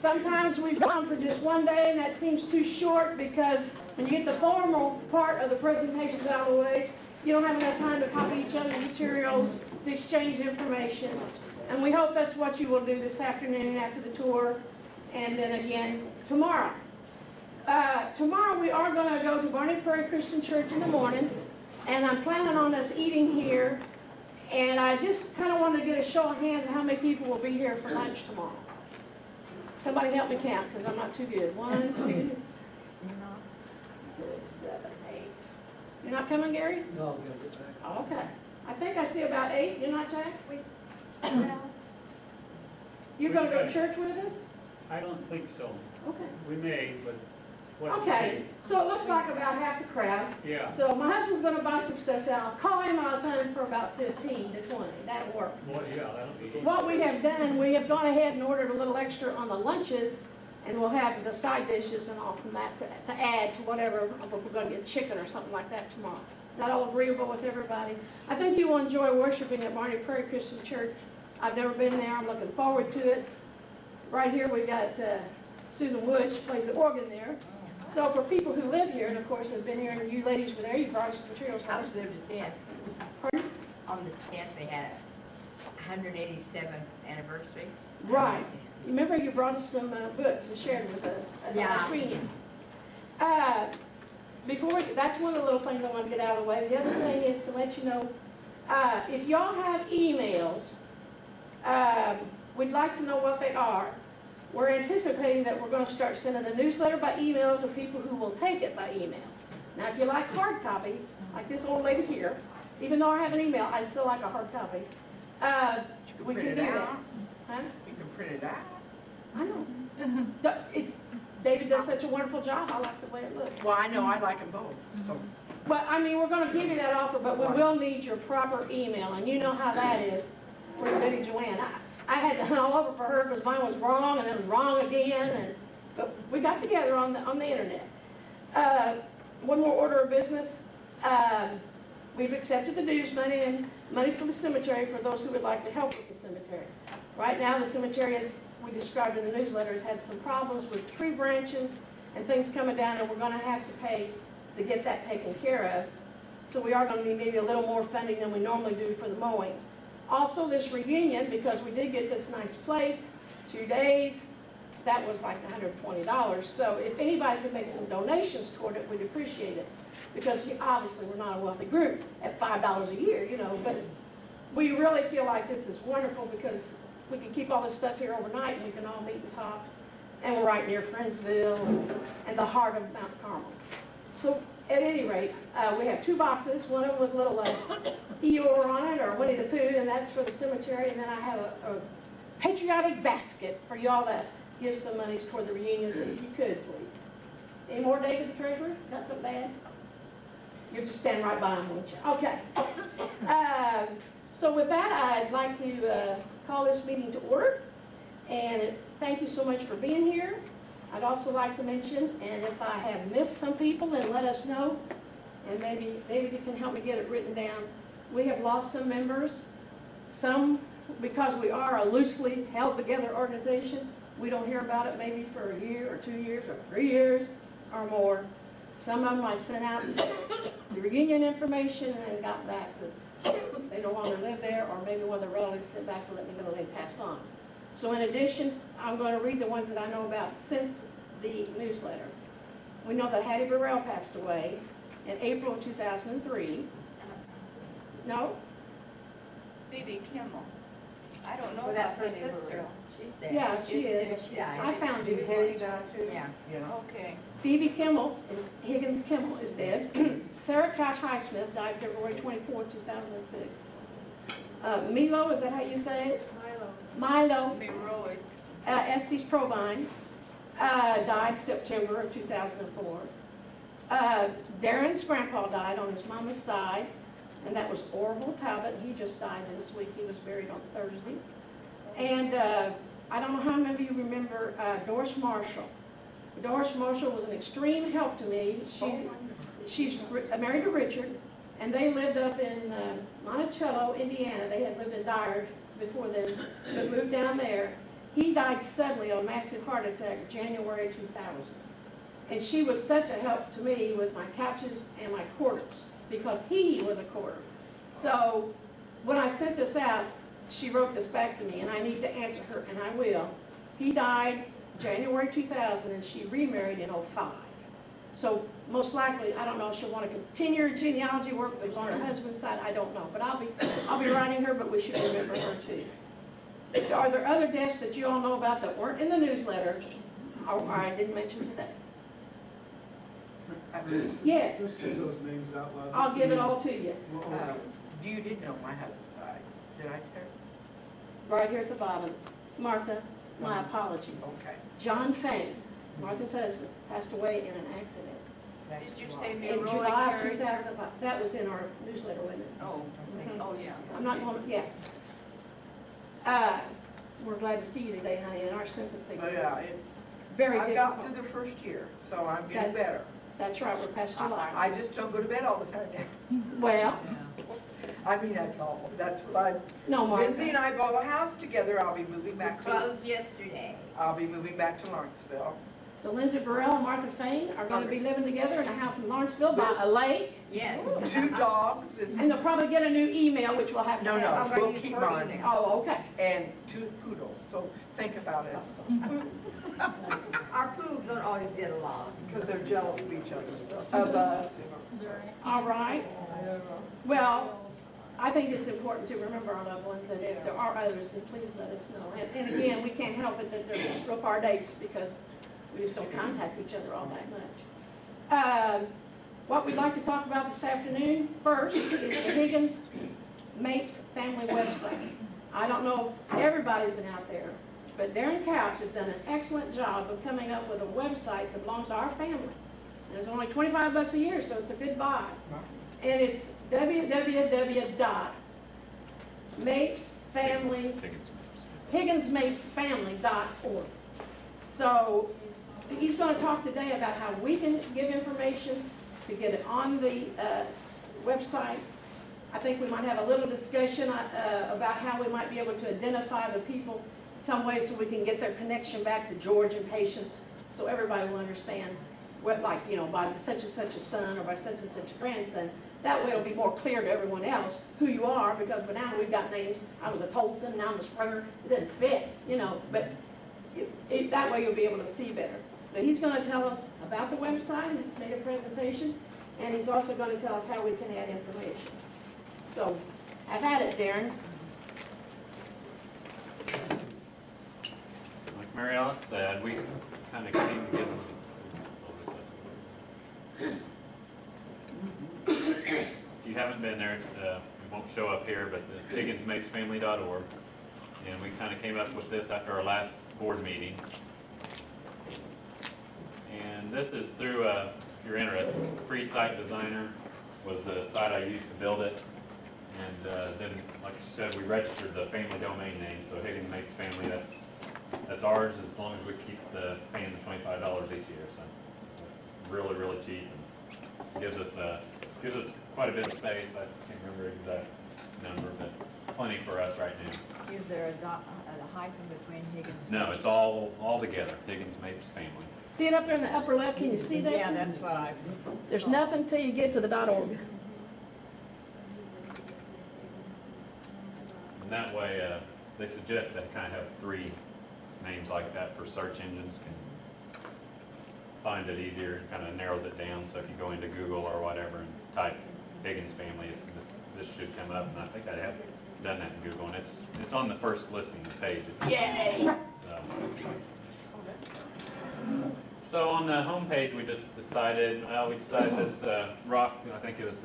Sometimes we've gone for just one day, and that seems too short because when you get the formal part of the presentations out of the way, you don't have enough time to copy each other's materials, to exchange information. And we hope that's what you will do this afternoon after the tour, and then again tomorrow. Tomorrow we are going to go to Barney Prairie Christian Church in the morning, and I'm planning on us eating here, and I just kind of wanted to get a show of hands of how many people will be here for lunch tomorrow. Somebody help me count, because I'm not too good. 1, 2, 6, 7, 8. You're not coming, Gary? No, I'm going to get back. Oh, okay. I think I see about 8. You're not, Jack? You're going to go to church with us? I don't think so. Okay. We may, but what Okay, so it looks like about half the crowd. Yeah. So my husband's going to buy some stuff down. I'll call him out of time for about 15 to 20. That'll work. Well, yeah, that'll be. What we have done, we have gone ahead and ordered a little extra on the lunches, and we'll have the side dishes and all from that to add to whatever. We're going to get chicken or something like that tomorrow. Is that all agreeable with everybody? I think you will enjoy worshiping at Barney Prairie Christian Church. I've never been there. I'm looking forward to it. Right here we got Susan Wood. She plays the organ there. So for people who live here, and of course have been here, and you ladies were there, you brought us materials. I was there the 10th. Pardon? On the 10th, they had a 187th anniversary. Right. You remember you brought us some books and shared with us at the last reunion. That's one of the little things I want to get out of the way. The other thing is to let you know, if y'all have emails, we'd like to know what they are. We're anticipating that we're going to start sending a newsletter by email to people who will take it by email. Now, if you like hard copy, like this old lady here, even though I have an email, I'd still like a hard copy. We can do that. Huh? You can print it out. I know. David does such a wonderful job. I like the way it looks. Well, I know I like them both. So. Well, I mean, we're going to give you that offer, but we will need your proper email, and you know how that is for Betty Joanne. I had to hunt all over for her because mine was wrong, and it was wrong again. But we got together on the internet. One more order of business. We've accepted the dues money and money from the cemetery for those who would like to help with the cemetery. Right now, the cemetery, as we described in the newsletter, has had some problems with tree branches and things coming down, and we're going to have to pay to get that taken care of. So we are going to need maybe a little more funding than we normally do for the mowing. Also, this reunion, because we did get this nice place, 2 days, that was like $120. So if anybody could make some donations toward it, we'd appreciate it. Because obviously we're not a wealthy group at $5 a year, you know, but we really feel like this is wonderful because we can keep all this stuff here overnight and we can all meet and talk. And we're right near Friendsville and the heart of Mount Carmel. So at any rate, we have 2 boxes. One of them with a little Eeyore on it, or Winnie the Pooh, and that's for the cemetery. And then I have a patriotic basket for y'all to give some monies toward the reunion, if you could, please. Any more, David, the treasurer? Got something bad? You'll just stand right by him, won't you? Okay. So with that, I'd like to call this meeting to order. And thank you so much for being here. I'd also like to mention, and if I have missed some people, then let us know. And maybe you can help me get it written down. We have lost some members. Some, because we are a loosely held together organization, we don't hear about it maybe for a year or 2 years or 3 years or more. Some of them I sent out the reunion information and then got back that they no longer live there, or maybe one of the relatives sent back to let me know they passed on. So in addition, I'm going to read the ones that I know about since the newsletter. We know that Hattie Burrell passed away in April of 2003. No? Phoebe Kimmel. I don't know Well, about that's her Hattie sister. Burrell. She's dead. Yeah, she is. Yeah. I found you. Yeah. Okay. Phoebe Kimmel, Higgins-Kimmel is dead. Sarah Koch Highsmith died February 24, 2006. Milo, is that how you say it? Milo. Roy. Estes Provine died September of 2004. Darren's grandpa died on his mama's side, and that was Orville Talbot. He just died this week. He was buried on Thursday. And I don't know how many of you remember Doris Marshall. Doris Marshall was an extreme help to me. She's married to Richard, and they lived up in Monticello, Indiana. They had lived in Dyer before then, but moved down there. He died suddenly of a massive heart attack January 2000. And she was such a help to me with my couches and my quarters because he was a quarter. So when I sent this out, she wrote this back to me, and I need to answer her, and I will. He died January 2000, and she remarried in 2005. So most likely, I don't know if she'll want to continue her genealogy work. It was on her husband's side. I don't know, but I'll be writing her. But we should remember her too. Are there other deaths that you all know about that weren't in the newsletter, or I didn't mention today? Yes, Let's get those names out loud. I'll give it all to you. You did know my husband died. Did I tell you? Right here at the bottom. Martha, my apologies. Okay. John Fain, Martha's husband, passed away in an accident. That's Did you wrong. say In heroic July of character? 2005. That was in our newsletter, wasn't it? Oh, oh, yeah. I'm not going to, yeah. We're glad to see you today, honey, and our sympathy. Oh, yeah, it's, Very I got through difficult. the first year, so I'm getting That- better. That's right, we're past I July. just don't go to bed all the time now. Well, I mean, that's all. That's what I, no, Lindsay and Martha. I bought a house together. I'll be moving We back to, closed yesterday. I'll be moving back to Lawrenceville. So Lindsay Burrell and Martha Fain are going to be living together in a house in Lawrenceville by a lake, Yes. 2 dogs and, and they'll probably get a new email, which we'll have to no, have. no, we'll keep mine. Oh, okay. And 2 poodles, so think about us. Our pools don't always get along. Because they're jealous of each other, so. Of us. All right. Well, I think it's important to remember our loved ones, and if there are others, then please let us know. And again, we can't help it that they're real far dates because we just don't contact each other all that much. What we'd like to talk about this afternoon first is the Higgins-Mapes family website. I don't know if everybody's been out there, but Darren Couch has done an excellent job of coming up with a website that belongs to our family. And it's only $25 a year, so it's a good buy. And it's Higgins-Mapes-family.org. So he's going to talk today about how we can give information to get it on the website. I think we might have a little discussion about how we might be able to identify the people some way so we can get their connection back to George and Patience, so everybody will understand what, like, you know, by such and such a son or by such and such a grandson. That way it'll be more clear to everyone else who you are, because by now we've got names. I was a Tolson, now I'm a Springer. It doesn't fit, you know, but that way you'll be able to see better. But he's going to tell us about the website. He's made a presentation, and he's also going to tell us how we can add information. So, have at it, Darren. Like Mary Alice said, we kind of came together. If you haven't been there, it won't show up here, but the Higgins-Mapes-family.org. And we kind of came up with this after our last board meeting. And this is through, if you're interested, Free Site Designer was the site I used to build it. And then, like you said, we registered the family domain name, so Higgins-Mapes Family, that's ours as long as we keep paying the $25 each year. So really, really cheap, and gives us quite a bit of space. I can't remember the exact number, but plenty for us right now. Is there a hyphen between Higgins? No, it's all together. Higgins-Mapes Family. See it up there in the upper left? Can you see that? Yeah, that's what I. There's nothing till you get to the .org. And that way, they suggest that kind of have 3 names like that for search engines can find it easier. It kind of narrows it down. So if you go into Google or whatever and type Higgins family, this should come up. And I think I have done that in Google, and it's on the first listing of the page. Yay! So on the home page, we just decided, this rock. I think it was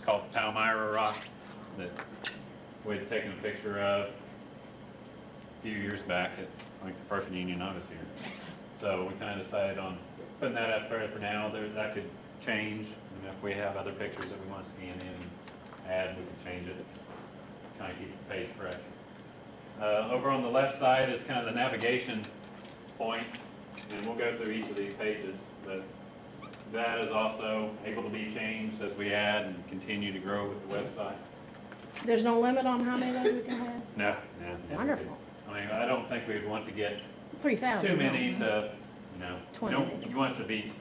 called Palmyra rock that we had taken a picture of a few years back at like the first reunion I was here. So we kind of decided on putting that up there for now. That could change. And if we have other pictures that we want to scan in and add, we can change it. Kind of keep the page fresh. Over on the left side is kind of the navigation point, and we'll go through each of these pages. But that is also able to be changed as we add and continue to grow with the website. There's no limit on how many we can have? No. Wonderful. I mean, I don't think we'd want to get 3,000. too many to, you know, 20. you want it to be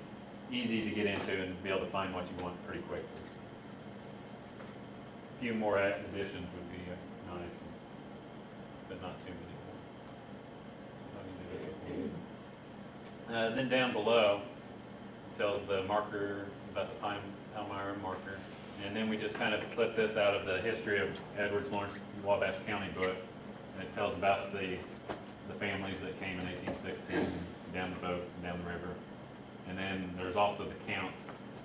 easy to get into and be able to find what you want pretty quickly. A few more additions would be nice, but not too many more. Then down below tells the marker about the Palmyra marker, and then we just kind of clip this out of the history of Edwards Lawrence Wabash County book, and it tells about the families that came in 1816 down the boats and down the river. And then there's also the count.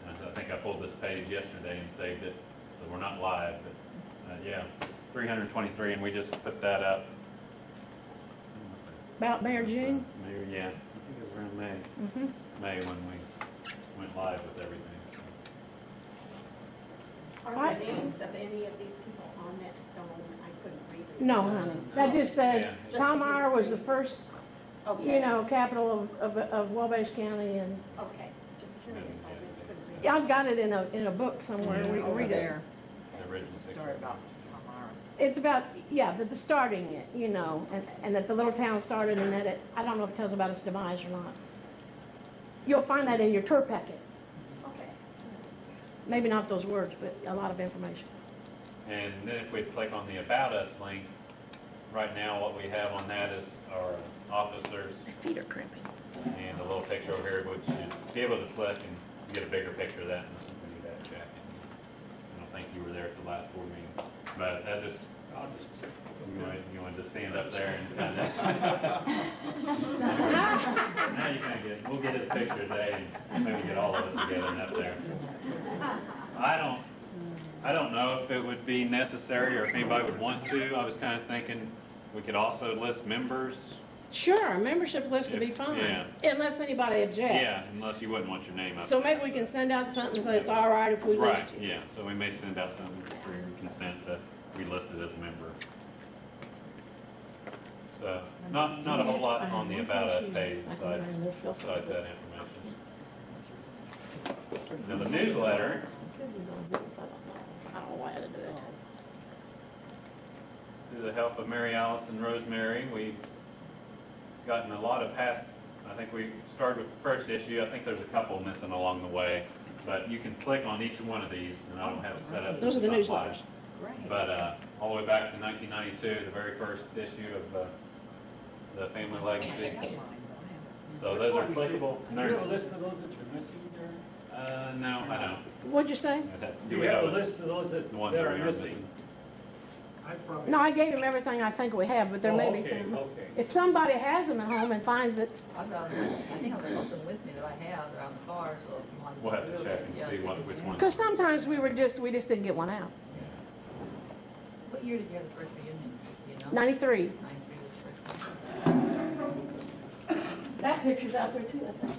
I think I pulled this page yesterday and saved it, so we're not live, but yeah, 323, and we just put that up. When was that? About May or June? May, yeah, I think it was around May. Mm-hmm. May when we went live with everything. So. Are the names of any of these people on that stone? I couldn't read it. No, honey. That just says Yeah. Palmyra was the first, Okay. capital of Wabash County, and Okay, just curious, I really couldn't read it. yeah, I've got it in a book somewhere. We can Over read it. there, The original it's a picture. story about Palmyra. It's about, the starting it, and that the little town started, and that I don't know if it tells about its demise or not. You'll find that in your tour packet. Okay. Maybe not those words, but a lot of information. And then if we click on the About Us link, right now what we have on that is our officers My feet are cramping. and a little picture over here, which you'd be able to click and get a bigger picture of that. And we do that, Jack. I don't think you were there at the last board meeting, but that just, I'll just. you wanted to stand up there and kind of. Now you're gonna we'll get a picture today and maybe get all of us together and up there. I don't know if it would be necessary or if anybody would want to. I was kind of thinking we could also list members. Sure, a membership list would be fine, Yeah. unless anybody objects. Yeah, unless you wouldn't want your name up. So maybe we can send out something so it's all right if we Right, list you. yeah, so we may send out something for your consent to be listed as a member. So, not a whole lot on the About Us page besides that information. Now the newsletter, I don't know why I did that. through the help of Mary Alice and Rosemary, we've gotten a lot of past, I think we started with the first issue. I think there's a couple missing along the way, but you can click on each one of these, and I don't have it set up. Those are the so it's not newsletters. live. Great. But all the way back to 1992, the very first issue of the Family Legacy. I got mine, but I haven't. So those are clickable. Do you have a list of those that you're missing there? No, I don't. What'd you say? Do we have a list of those that The ones that are we are missing? missing. I probably. No, I gave him everything I think we have, but there may be Okay, some. okay. If somebody has them at home and finds it, I've got, I think I've got some with me that I have, they're on the car, so if you want. We'll have to check and Yeah. see which one. because sometimes we just didn't get one out. What year did you have the first reunion, you know? 93. 93 was the first one. That picture's out there too, I think.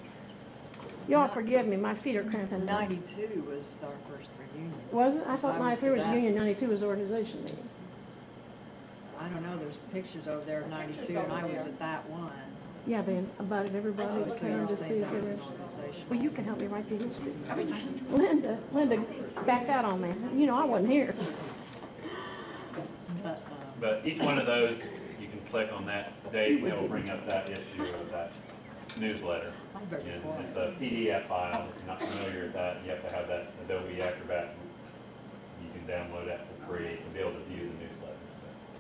Y'all forgive me, my feet are cramping. 92 was our first reunion. Was it? I thought I was 93 was to that. union, 92 was organization meeting. I don't know, there's pictures over there of 92, and I was at that one. Yeah, then about it, everybody So was you're trying to see saying if that there was was. an organization. Well, you can help me write the history. Linda backed out on me. I wasn't here. But, But each one of those, you can click on that date, and it'll bring up that issue of that newsletter. I'm very And quiet. it's a PDF file. If you're not familiar with that, you have to have that Adobe Acrobat. You can download that for free to be able to view the newsletter.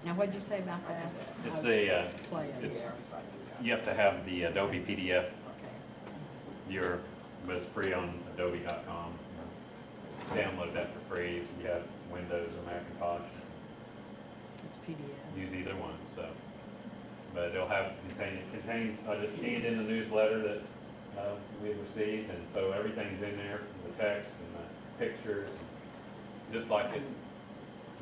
Now, what'd you say about that? It's How a, to play it. it's, you have to have the Adobe PDF Okay. viewer, but it's free on adobe.com. Download that for free if you have Windows or Macintosh. It's PDF. Use either one, so. But it'll have, it contains, I just scanned in the newsletter that we received, and so everything's in there, the text and the pictures, just like it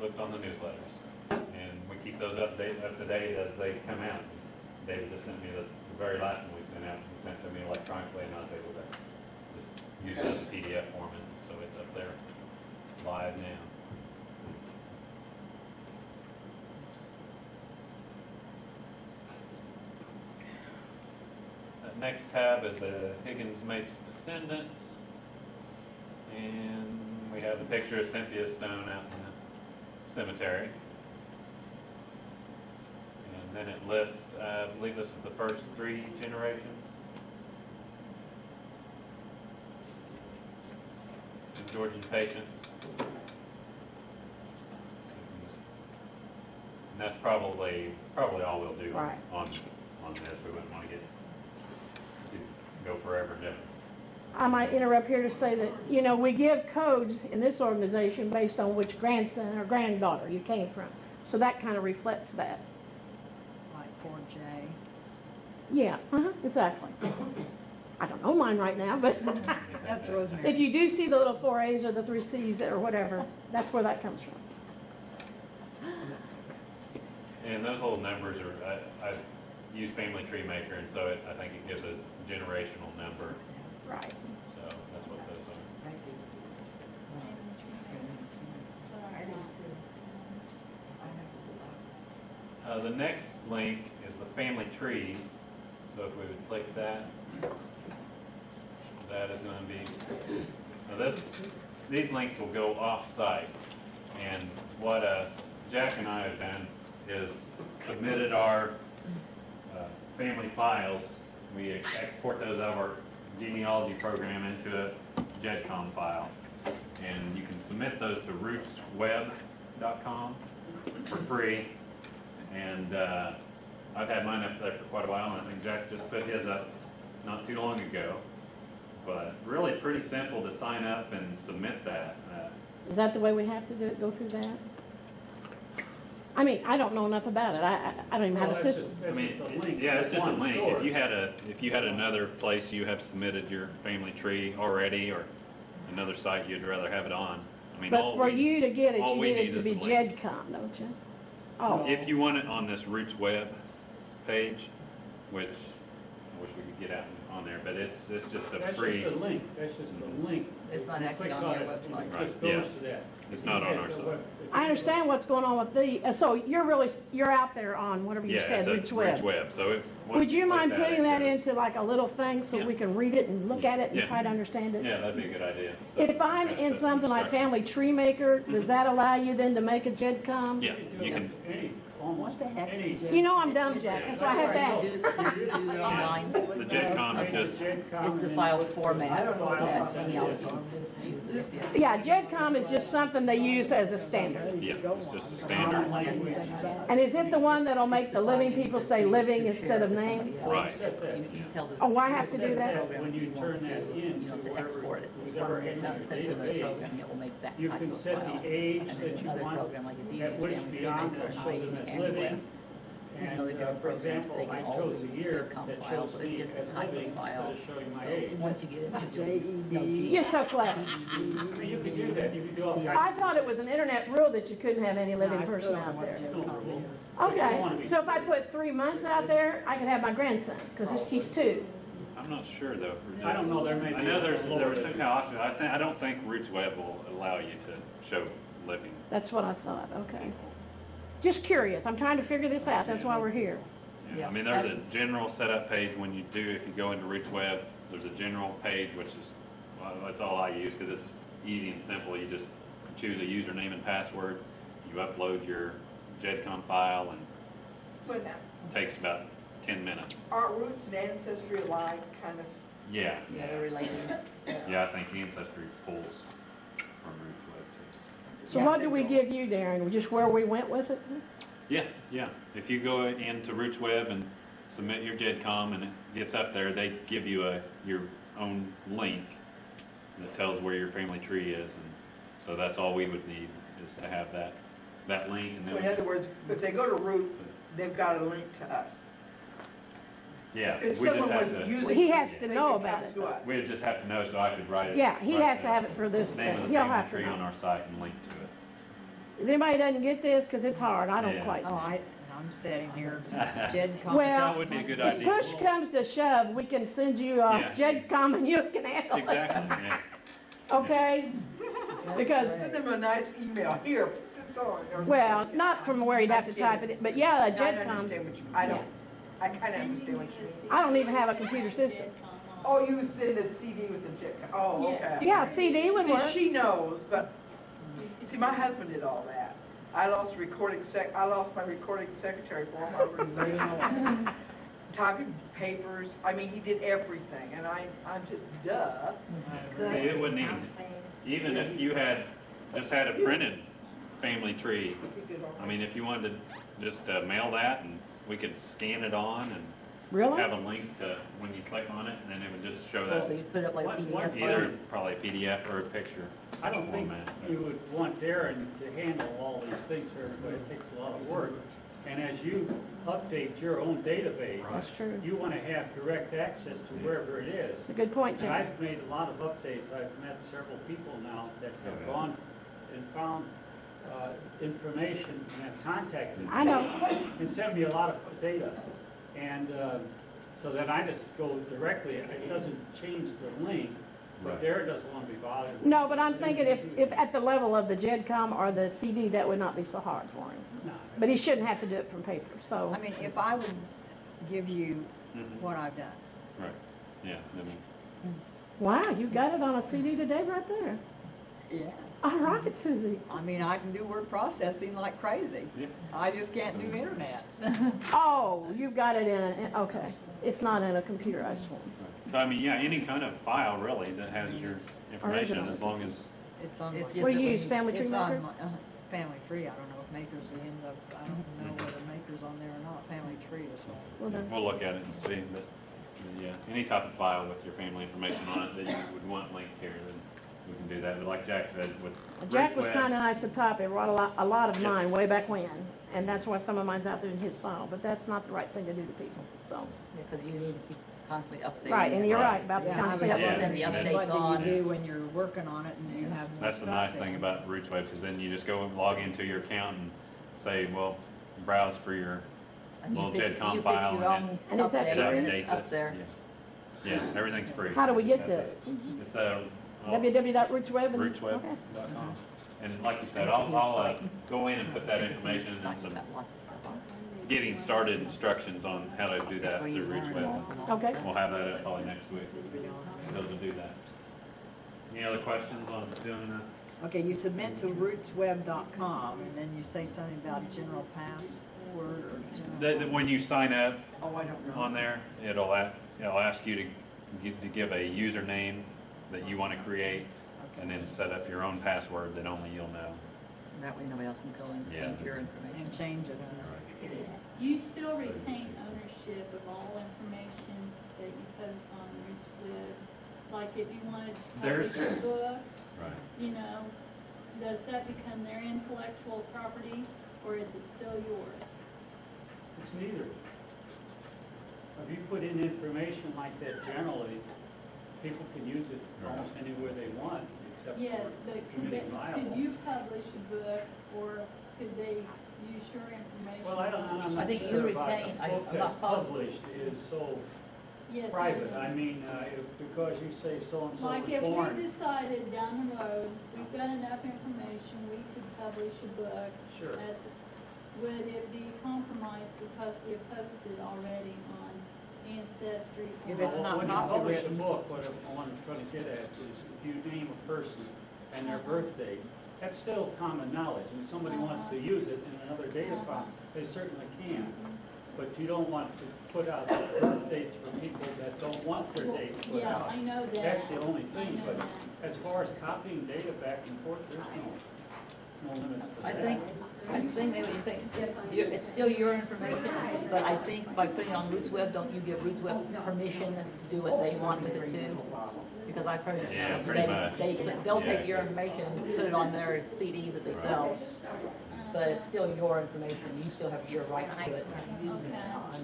looked on the newsletters. And we keep those up to date as they come out. David just sent me this, the very last one we sent out, he sent to me electronically, and I was able to just use it as a PDF format, so it's up there live now. That next tab is the Higgins-Mapes descendants, and we have the picture of Cynthia Stone out in the cemetery. And then it lists, I believe this is the first 3 generations. of Georgian patients. And that's probably all we'll do Right. on this. We wouldn't want to go forever and ever. I might interrupt here to say that, we give codes in this organization based on which grandson or granddaughter you came from. So that kind of reflects that. Like 4J. Yeah, exactly. I don't know mine right now, but That's Rosemary. if you do see the little 4 A's or the 3 C's or whatever, that's where that comes from. And those little numbers are, I use Family Tree Maker, and so I think it gives a generational number. Right. So that's what those are. Thank you. The next link is the family trees. So if we would click that, that is going to be, now these links will go off-site. And what Jack and I have done is submitted our family files. We export those out of our genealogy program into a GEDCOM file. And you can submit those to rootsweb.com for free. And I've had mine up there for quite a while, and I think Jack just put his up not too long ago. But really pretty simple to sign up and submit that. Is that the way we have to do it, go through that? I mean, I don't know enough about it. I don't even have a system. I mean, yeah, it's just a link. If you had another place you have submitted your family tree already, or another site you'd rather have it on, I mean, But for you to get it, all you we need it need to is be the link. GEDCOM, don't you? Oh, If you want it on this Roots Web page, which I wish we could get out on there, but it's just a That's free. just a link, that's just a link. It's not You actually click on your it, and website. it Right, just goes yeah. to that. It's not on our If you site. have I understand what's going on with so you're out there on whatever you Yeah, said, it's Roots a Roots Web. Web. So if Would you mind putting that in? into like a little thing so we can read it and look at it and Yeah. try to understand it? Yeah, that'd be a good idea. So If I'm that's in the something like instructions. Family Tree Maker, does that allow you then to make a GEDCOM? Yeah, you can. Almost What the heck's a any. GED? You know I'm dumb, Jack, that's why I have to ask. Do it online. The GEDCOM is just, It's the file format that emails you. Yeah, GEDCOM is just something they use as a standard. yeah, it's just a standard. And is it the one that'll make the living people say living instead of names? Right. You tell the. Oh, I have to do that? When you turn that in You to have to wherever, export it. whoever has Now your it's into the database, program, it will make that you type can of set file. the age And then that you another want, program like a at DH which family beyond tree that maker, shows them IE as and living. West. And And another different for program, example, they I can all chose do a year GEDCOM that files, shows but it's me just as a type living of file. instead of showing my age. Once you get into You're so clever. I mean, you could do that, you could do all I kinds thought it was an internet rule that you couldn't have any living person out there. Okay, so if I put 3 months out there, I could have my grandson, because she's 2. I'm not sure though. I don't know, there may I be know a there lower was some kind of option. I don't think Roots Web will allow you to show living. That's what I thought, okay. Just curious, I'm trying to figure this out, that's why we're here. Yeah. I mean, there's a general setup page when you if you go into Roots Web, there's a general page, which is, well, that's all I use because it's easy and simple. You just choose a username and password, you upload your GEDCOM file, and But now, it takes about 10 minutes. aren't roots and ancestry alike, kind of? Yeah. Yeah, they're related. Yeah, I think Ancestry pulls from Roots Web too. So what do we give you, Darren, just where we went with it? Yeah. If you go into Roots Web and submit your GEDCOM and it gets up there, they give you your own link that tells where your family tree is, and so that's all we would need is to have that link. And then In other words, if they go to roots, they've got a link to us. yeah, If we just someone have was to. using. He has it, to they know could about come it. to us. We just have to know so I could write it. Yeah, he write has to have it for this name of thing. the He'll family have to tree know. on our site and link to it. If anybody doesn't get this, because it's hard, I don't Yeah. quite. Oh, I'm sitting here, GEDCOM. Well, That would be a good if idea. push comes to shove, we can send you off Yeah. GEDCOM and you can handle it. Exactly. Yeah. Okay? Because, Send them a nice email, here, put this on. or- well, not from where you'd have to type it, but yeah, I GEDCOM. understand what you, I don't, I kind of understand what you mean. I don't even have a computer system. Oh, you send a CD with the jet, oh, okay. Yeah, CD would See, work. she knows, but, see, my husband did all that. I lost my recording secretary for my organization. Typing papers, I mean, he did everything, and I'm just, duh. See, it wouldn't even if you had just had a printed family tree. He did all I mean, if you wanted to just mail that, and we could scan it on and Really? have a link to when you click on it, and then it would just show So that you put it like What- PDF. either probably a PDF or a picture. I don't think format. you would want Darren to handle all these things for everybody. It takes a lot of work. And as you update your own database, That's true. you want to have direct access to wherever it is. It's a good point, And Jim. I've made a lot of updates. I've met several people now that have gone and found information and have contacted me. I know. And sent me a lot of data. And so then I just go directly, it doesn't change the link, but Right. Darren doesn't want to be bothered. with No, but I'm sending thinking it to if at the level of the JEDCOM or the CD, that would not be so hard for him. No. But he shouldn't have to do it from paper, so. I mean, if I would give you Mhm. what I've done. Right, yeah. I mean, Wow, you got it on a CD today right there. Yeah. All right, Susie. I mean, I can do word processing like crazy. Yeah. I just can't do internet. Oh, you've got it okay. It's not in a computerized form. so I mean, yeah, any kind of file really that has your information, Original. as long as, It's on It's my, just What do you that use, Family Tree it's on Maker? my, Family Tree. I don't know if Maker's the end of, I don't know whether Maker's on there or not. Family Tree is one. Well done. we'll look at it and see, but yeah, any type of file with your family information on it that you would want linked here, then we can do that. But like Jack said, with Jack was Roots kind of Web, nice to top. It wrote a lot of mine Yes. way back when, and that's why some of mine's out there in his file, but that's not the right thing to do to people, so. Because you need to keep constantly updating. Right, and you're Right. right about the Yeah, I constantly would Yeah. updating. Send the and updates that's- What on. do you do when you're working on it and you have more That's the stuff nice in thing it? about Roots Web, because then you just go and log into your account and say, well, browse for your And you little pick- JEDCOM you pick file, your and own And is that it free? updates Up it. there. Yeah, yeah, everything's free. How do we get Just the have to- It's www.rootsweb? rootsweb.com. And like you said, I'll go in and put that information and Sites some got lots of stuff on it. getting started instructions on how to do that That's where you through Roots learn Web. all Okay. that. We'll have that up probably next week, so to do that. Any other questions on doing that? Okay, you submit to rootsweb.com and then you say something about a general password or general. When you sign up Oh, I don't know. on there, it'll ask you to give a username that you want to create, and then set up your own password that only you'll know. That way nobody else can go and Yeah. change your information. And change it. You still retain ownership of all information that you post on Roots Web. Like if you wanted to publish There's- a book, Right. you know, does that become their intellectual property or is it still yours? It's neither. If you put in information like that generally, people can use it almost anywhere they want, except Yes, for but could committing liable. you publish a book or could they use your information? Well, I'm I not think you sure about retain- a I- book I'm that's not positive. published is so Yes, private. know. I mean, because you say so-and-so Like was if we born. decided down the road, we've got enough information, we could publish a book. Sure. Would it be compromised because we have posted already on Ancestry? If it's not When you publish a copywritten. book, what I'm trying to get at is if you name a person and their birth date, that's still common knowledge, and somebody wants to use it in another data file, they certainly can. But you don't want to put out birth dates for people that don't want their date put Yeah, out. I know that. That's the only thing, I know but that. as far as copying data back and forth, there's no limits to I that. think maybe what you're saying, it's still your information, but I think by putting it on Roots Web, don't you give Roots Web permission to do what they want with it too? Because I've heard, Yeah, pretty much. they'll Yeah, take your 'cause- information and put it on their CDs that they sell, but it's still your information, you still have your rights to it.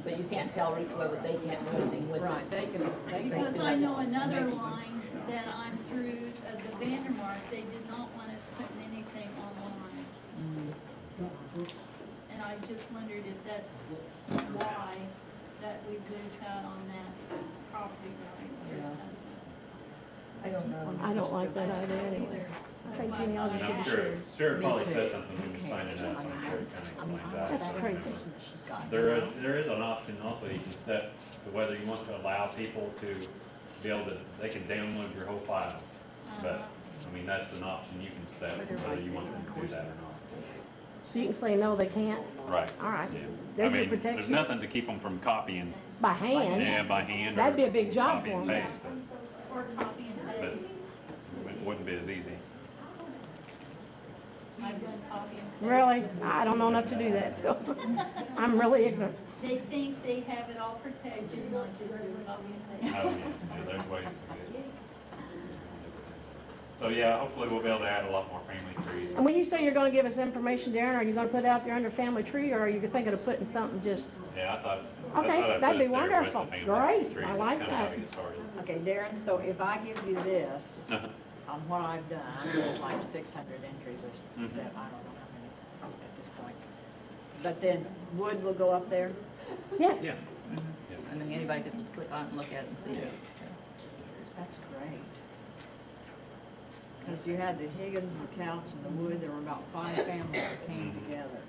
But you can't tell Roots Web that they can't do anything with Right, it. they can Because I know another line that I'm through, the Vandermark, they did not want us putting anything online. And I just wondered if that's why that we lose out on that property rights or Yeah. something. I don't know. I don't like that idea anyway. I think genealogy And should I'm be sure, shared. sure it Me probably too. says something when you sign it up, I'm sure it kind of explains that. That's crazy. She's got. There is an option also, you can set to whether you want to allow people to be able to, they can download your whole file. But, I mean, that's an option you can set, whether you want them to do that or not. So you can say, no, they can't, Right. all right. Yeah. There's I your mean, there's protection. nothing to keep them from copying, By hand. yeah, by hand. That'd or be a big job copy for and 'em. paste, Or copy and but paste. it wouldn't be as easy. I've done copy and paste. Really? I don't know enough to do that, so I'm really ignorant. They think they have it all protected, not just doing copy and Oh, paste. yeah, there's ways to do it. So, yeah, hopefully we'll be able to add a lot more family trees. And when you say you're gonna give us information, Darren, are you gonna put it out there under family tree, or are you thinking of putting something just, Yeah, I thought Okay, I'd that'd put be it there with the wonderful. family Great, trees. I That's like kinda how that. we get started. Okay, Darren, so if I give you this, Uh-huh. on what I've done, I'm doing like 600 entries or Mhm. I don't know how many at this point. But then wood will go up there? yes? Yeah. And then anybody can click on it and look at it and see it. That's great. Because you had the Higgins, the couch, and the wood, there were about 5 families that came Mhm. together.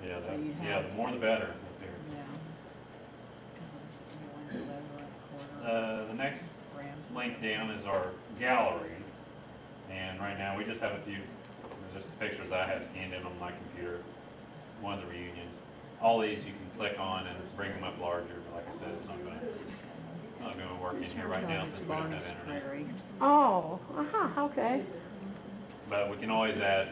Yeah, So that, you yeah, have- the more the better. up there. Yeah. 'Cause you went over a corner, The next Rams. link down is our gallery, and right now we just have a few, just pictures I have scanned in on my computer, one of the reunions. All these you can click on and bring them up larger, but like I said, it's not gonna work in here right now since we don't have internet. Prairie. Oh, okay. But we can always add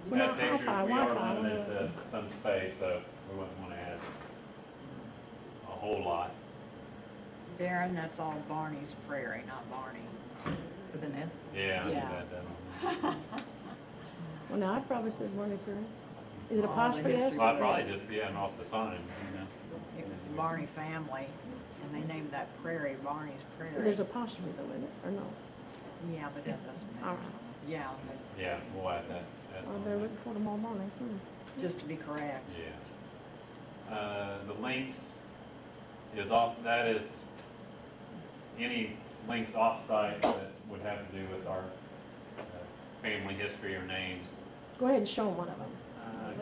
Well, not pictures, we hi-fi, are Wi-Fi, limited to some space, so we wouldn't want to add a whole lot. Darren, that's all Barney's Prairie, not Barney. With an S. Yeah, I need Yeah. that done. Well, now, I'd probably say Barney Prairie. Is it All the apostrophe S? history. Well, I'd probably just, yeah, off the sign, you know. It was the Barney family, and they named that prairie Barney's Prairie. There's apostrophe though, isn't it, or no? Yeah, but that doesn't All matter. right. Yeah, but Yeah, we'll add that. That's Oh, on they're there. looking for tomorrow morning. just to be correct. Yeah. The links is off, that is any links off-site that would have to do with our family history or names. Go ahead and show them one of them.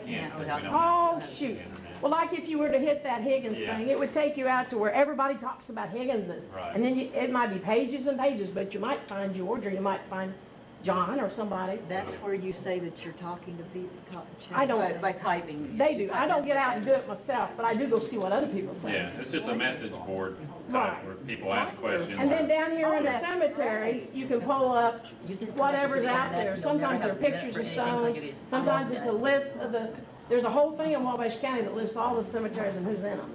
Can't, 'cause we without- don't Oh, have the shoot. internet. Well, like if you were to hit that Higgins Yeah. thing, it would take you out to where everybody talks about Higginses. Right. And then it might be pages and pages, but you might find George, or you might find John or somebody. That's where you say that you're talking to people, I don't- By typing. They do. I don't get out and do it myself, but I do go see what other people say. Yeah, it's just a message board Right. type where people ask questions. And then down here in the that's cemetery, you can pull up You can- whatever's you can out net- there. you'll Sometimes never they're have pictures for of anything stones, like it is. sometimes it's a Almost list of the, there's a whole thing in Wabash County that lists all the cemeteries and who's in them.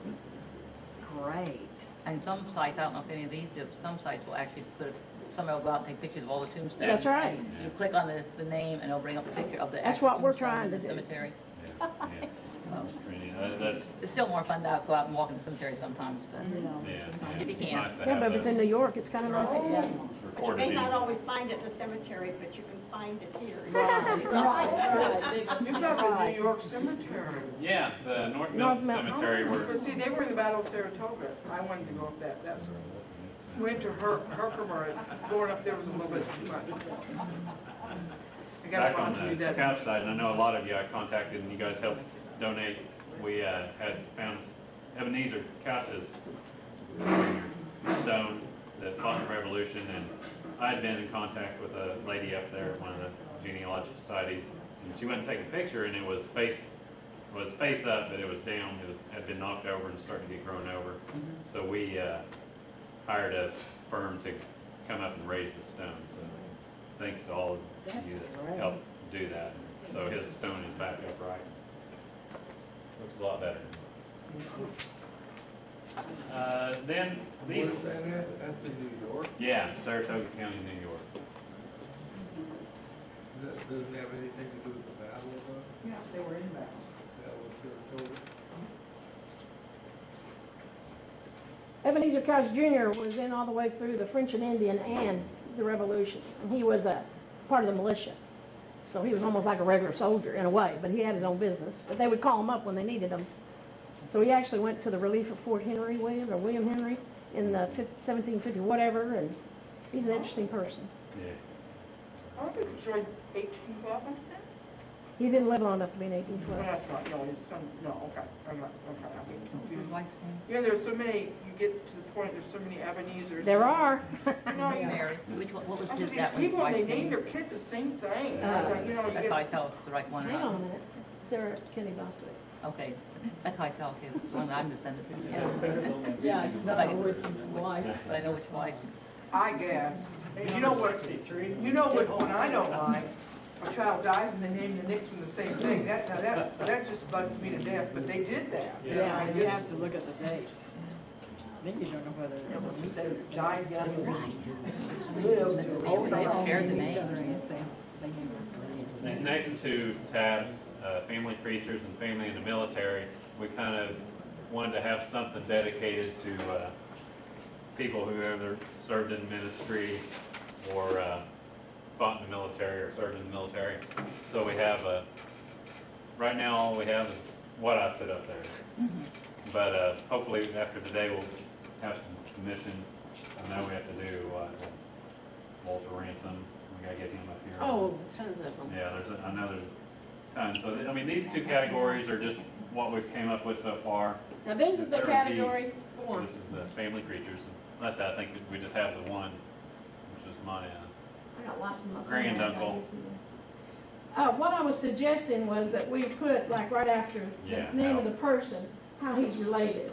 great. And some sites, I don't know if any of these do, but some sites will actually put, somebody will go out and take pictures of all the tombstones. That's right. And you click on the name and it'll bring up a picture of the That's actual what we're tombstone trying in the to do. cemetery. Yeah, yeah. That's pretty- that's, It's still more fun to go out and walk in the cemetery sometimes, but yeah. If you It's can. nice to Yeah, have but if it's in New those York, it's kind of nice to see. But you recorded may in. not always find it in the cemetery, but you can find it here. You've got the New York Cemetery. Yeah, the North North Milton Milton. Cemetery But where, see, they were in the Battle of Saratoga. I wanted to go up that, that's, went to Herkimer, going up there was a little bit too much. I guess back I'll on have to the do that. couch side, and I know a lot of you I contacted and you guys helped donate. We had found Ebenezer couches, stone that fought the Revolution, and I had been in contact with a lady up there at one of the genealogical societies, and she went and take a picture, and it was face up, but it was down, had been knocked over and starting to get grown over. So we hired a firm to come up and raise the stone. So thanks to all of you That's that great. helped do that. So his stone is back upright. Looks a lot better. Then these, Where's that at? That's in New York. yeah, Saratoga County, New York. That doesn't have anything to do with the battle, though? Yeah, they were in battle. That was Saratoga. Ebenezer Crouch Jr. was in all the way through the French and Indian and the Revolution. And he was a part of the militia. So he was almost like a regular soldier in a way, but he had his own business. But they would call him up when they needed him. So he actually went to the relief of Fort Henry, William Henry, in the 1750 whatever, and he's an interesting person. Yeah. I think he joined 1812, I think. He didn't live long enough to be in No, 1812. that's right, no, his son, no, okay, I'm not, okay, I'm getting his confused. wife's name? Yeah, there's so many, you get to the point, there's so many Ebenezers. There are. No, you, Mary, which one, what was after his, these that one's people, they wife's name name? their kid the same thing. Uh, Like, you know, you That's how I get, tell if it's the right one or Hang on a not. minute. Sarah Kenny Bostwick. Okay, that's how I tell kids, it's the one I'm just sending to. Yeah, you But I- know which wife. But I know which wife. I guess. You know what, you know which one I don't like? A child dies and they name the next one the same thing. That just bugs me to death, but they did that. Yeah, I you just- have to look at the dates. Then you don't know whether It it's was a said mix. it's died young and They lived. all They know share the each name. other and say, they name their And names. next to tabs, family creatures and family in the military, we kind of wanted to have something dedicated to people who either served in ministry or fought in the military or served in the military. So we have right now all we have is what I put up there. But hopefully after today we'll have some submissions. I know we have to do Walter Ransom. We gotta get him up here. Oh, tons of them. Yeah, I know there's tons. So, I mean, these two categories are just what we've came up with so far. Now, this is the There would be- category, go on. This is the family creatures. Unless I think that we just have the one, which is my, I got lots of my. Granduncle. What I was suggesting was that we put, like, right after Yeah, the name how- of the person, how he's related.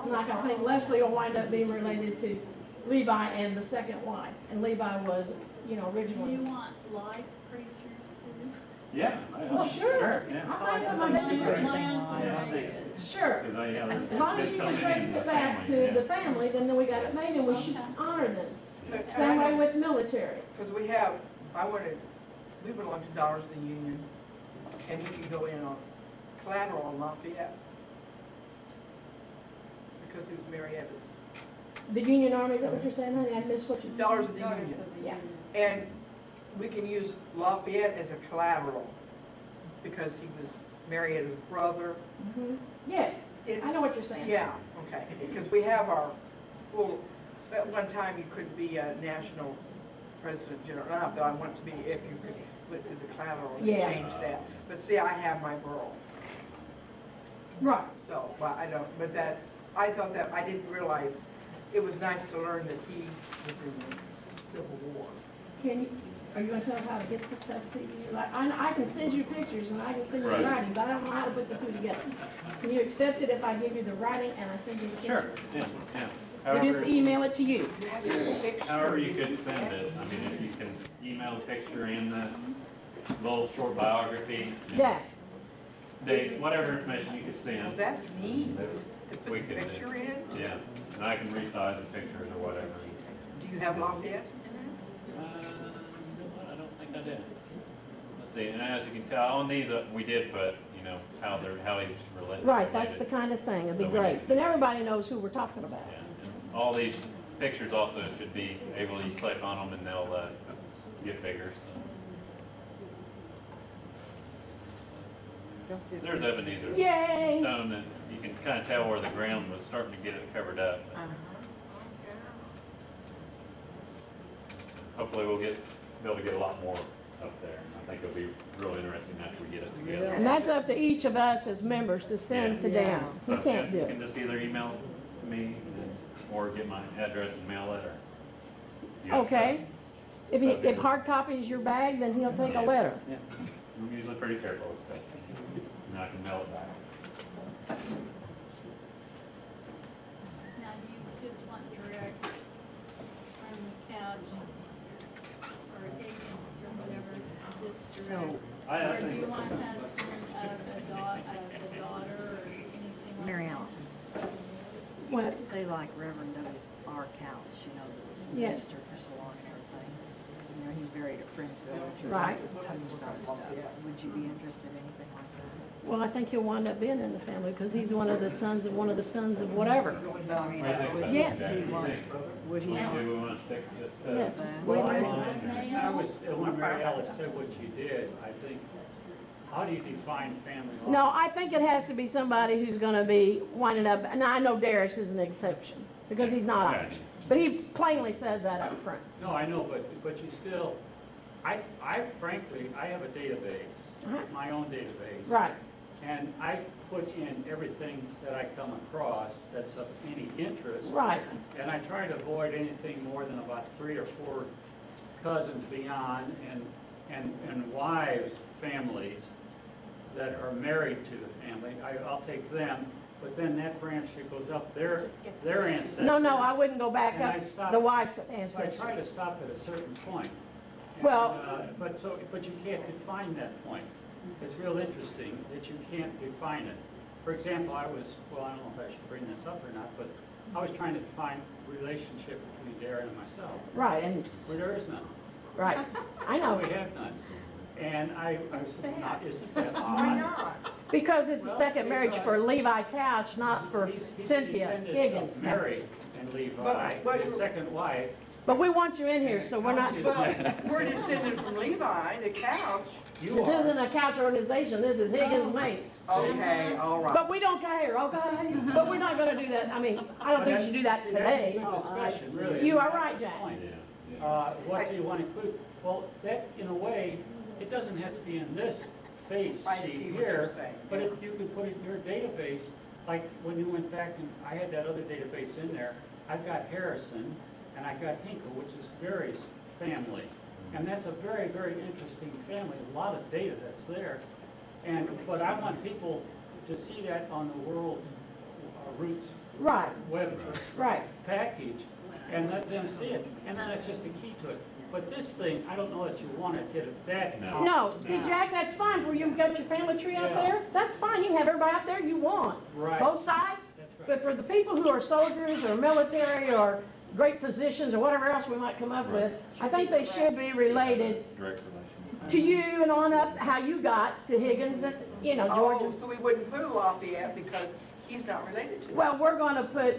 Like, I think Leslie will wind up being related to Levi and the second wife, and Levi was, Do you originally. want live creatures too? yeah. Well, sure. Yeah. I think my My baby, uncle is. sure. Because I, As long as you can trace it back to the family, then we got it made, and we should honor them. Same way with military. Because we belong to Dollars of the Union, and we could go in on collateral on Lafayette. Because he was Marietta's. The Union Army, is that what you're saying, honey? I missed what you. Dollars of the Union. Yeah. And we can use Lafayette as a collateral, because he was Marietta's brother. Mhm. Yes, I know what you're saying. Yeah, okay, because we have our, well, at one time you could be a national president general, not that I want to be, if you could put to the collateral and Yeah. change that. But see, I have my borough, Right. so, well, I don't, but I thought that, I didn't realize, it was nice to learn that he was in the Civil War. Are you gonna tell us how to get the stuff to you? Like, I can send you pictures and I can send you Right. the writing, but I don't know how to put the two together. Can you accept it if I give you the writing and I send you the picture? Sure, yeah, yeah. We just However, email it to you. however you could send it. I mean, if you can email a picture and the little short biography. Yeah. Dates, whatever information you could Well, send. that's neat, That's- to put we the could do. picture in. Yeah, and I can resize the pictures or whatever. Do you have Lafayette? I don't think I did. Let's see, and as you can tell, on these, we did put, how he's related. Right, that's the kind of thing. It'd be So we great. did- Then everybody knows who we're talking about. Yeah, and all these pictures also should be able, you click on them and they'll get bigger, so. There's Ebenezer. Yay! Stone that you can kind of tell where the ground was starting to get it covered up. Hopefully we'll be able to get a lot more up there. I think it'll be real interesting after we get it together. And that's up to each of us as members to send to them. So You can't do You it. can just either email it to me or get my address and mail it, or. you have Okay. If hard copy is your bag, then he'll take a letter. Yeah, I'm usually pretty careful with stuff, and I can mail it back. Now, do you just want direct from the couch or Higgins or whatever, just So, direct? I Or do think, you want husband of a daughter or anything like Mary that? Alice, What? say like Reverend W.R. Couch, the Yes. minister for so long and everything. He's buried at Friendsville, which is Right. tombstone stuff. Would you be interested in anything like that? Well, I think he'll wind up being in the family because he's one of the sons of whatever. No, I mean, What do you think would about Yes. that? he want, would he Do want? we want to stick just to? Yes. Well, line, I was, when Mary Alice said what you did, I think, how do you define family law? No, I think it has to be somebody who's going to be winding up, and I know Darius is an exception because he's not Irish. But he plainly said that up front. No, I know, but you still, I frankly, I have a database, Uh-huh. my own database. Right. And I put in everything that I come across that's of any interest. Right. And I try to avoid anything more than about 3 or 4 cousins beyond and wives, families. that are married to the family, I'll take them, but then that branch that goes up, their ancestors. No, I wouldn't go back And I up stopped- the wife's So I ancestry. try to stop at a certain point. And, Well- but you can't define that point. It's real interesting that you can't define it. For example, I don't know if I should bring this up or not, but I was trying to define relationship between Darren and myself, Right, and, where there is none. right, I know, We have none. And I said, isn't that Why odd? not? because it's a Well, second marriage for because- Levi Couch, not for He's Cynthia descended of Higgins. Mary and Levi, But- his second wife. But we want you in here, so we're not, But we're descended from Levi, the couch. You this are. isn't a couch organization, this is Higgins-Mapes. Okay, all right. But we don't care, okay? But we're not gonna do that, I mean, I don't think you should do that See, today. That's a good discussion, really. You are That's right, the Jack. point. What do you want to include? Well, that, in a way, it doesn't have to be in this face I sheet see what you're here, saying. but if you could put it in your database, like when you went back and I had that other database in there, I've got Harrison and I got Hinkle, which is Gary's family. And that's a very, very interesting family, a lot of data that's there. But I want people to see that on the World Roots Right, web right. package and let them see it. And then it's just a key to it. But this thing, I don't know that you want to get it that. No. No, see, Jack, that's fine, for you've got your family tree out Yeah. there, that's fine, you can have everybody out there you want. Right. Both sides, That's right. but for the people who are soldiers or military or great physicians or whatever else we might come up with, I think they should be related Direct relation. to you and on up how you got to Higgins and, Georgia. Oh, so we wouldn't put a Lafayette because he's not related to them. Well, we're gonna put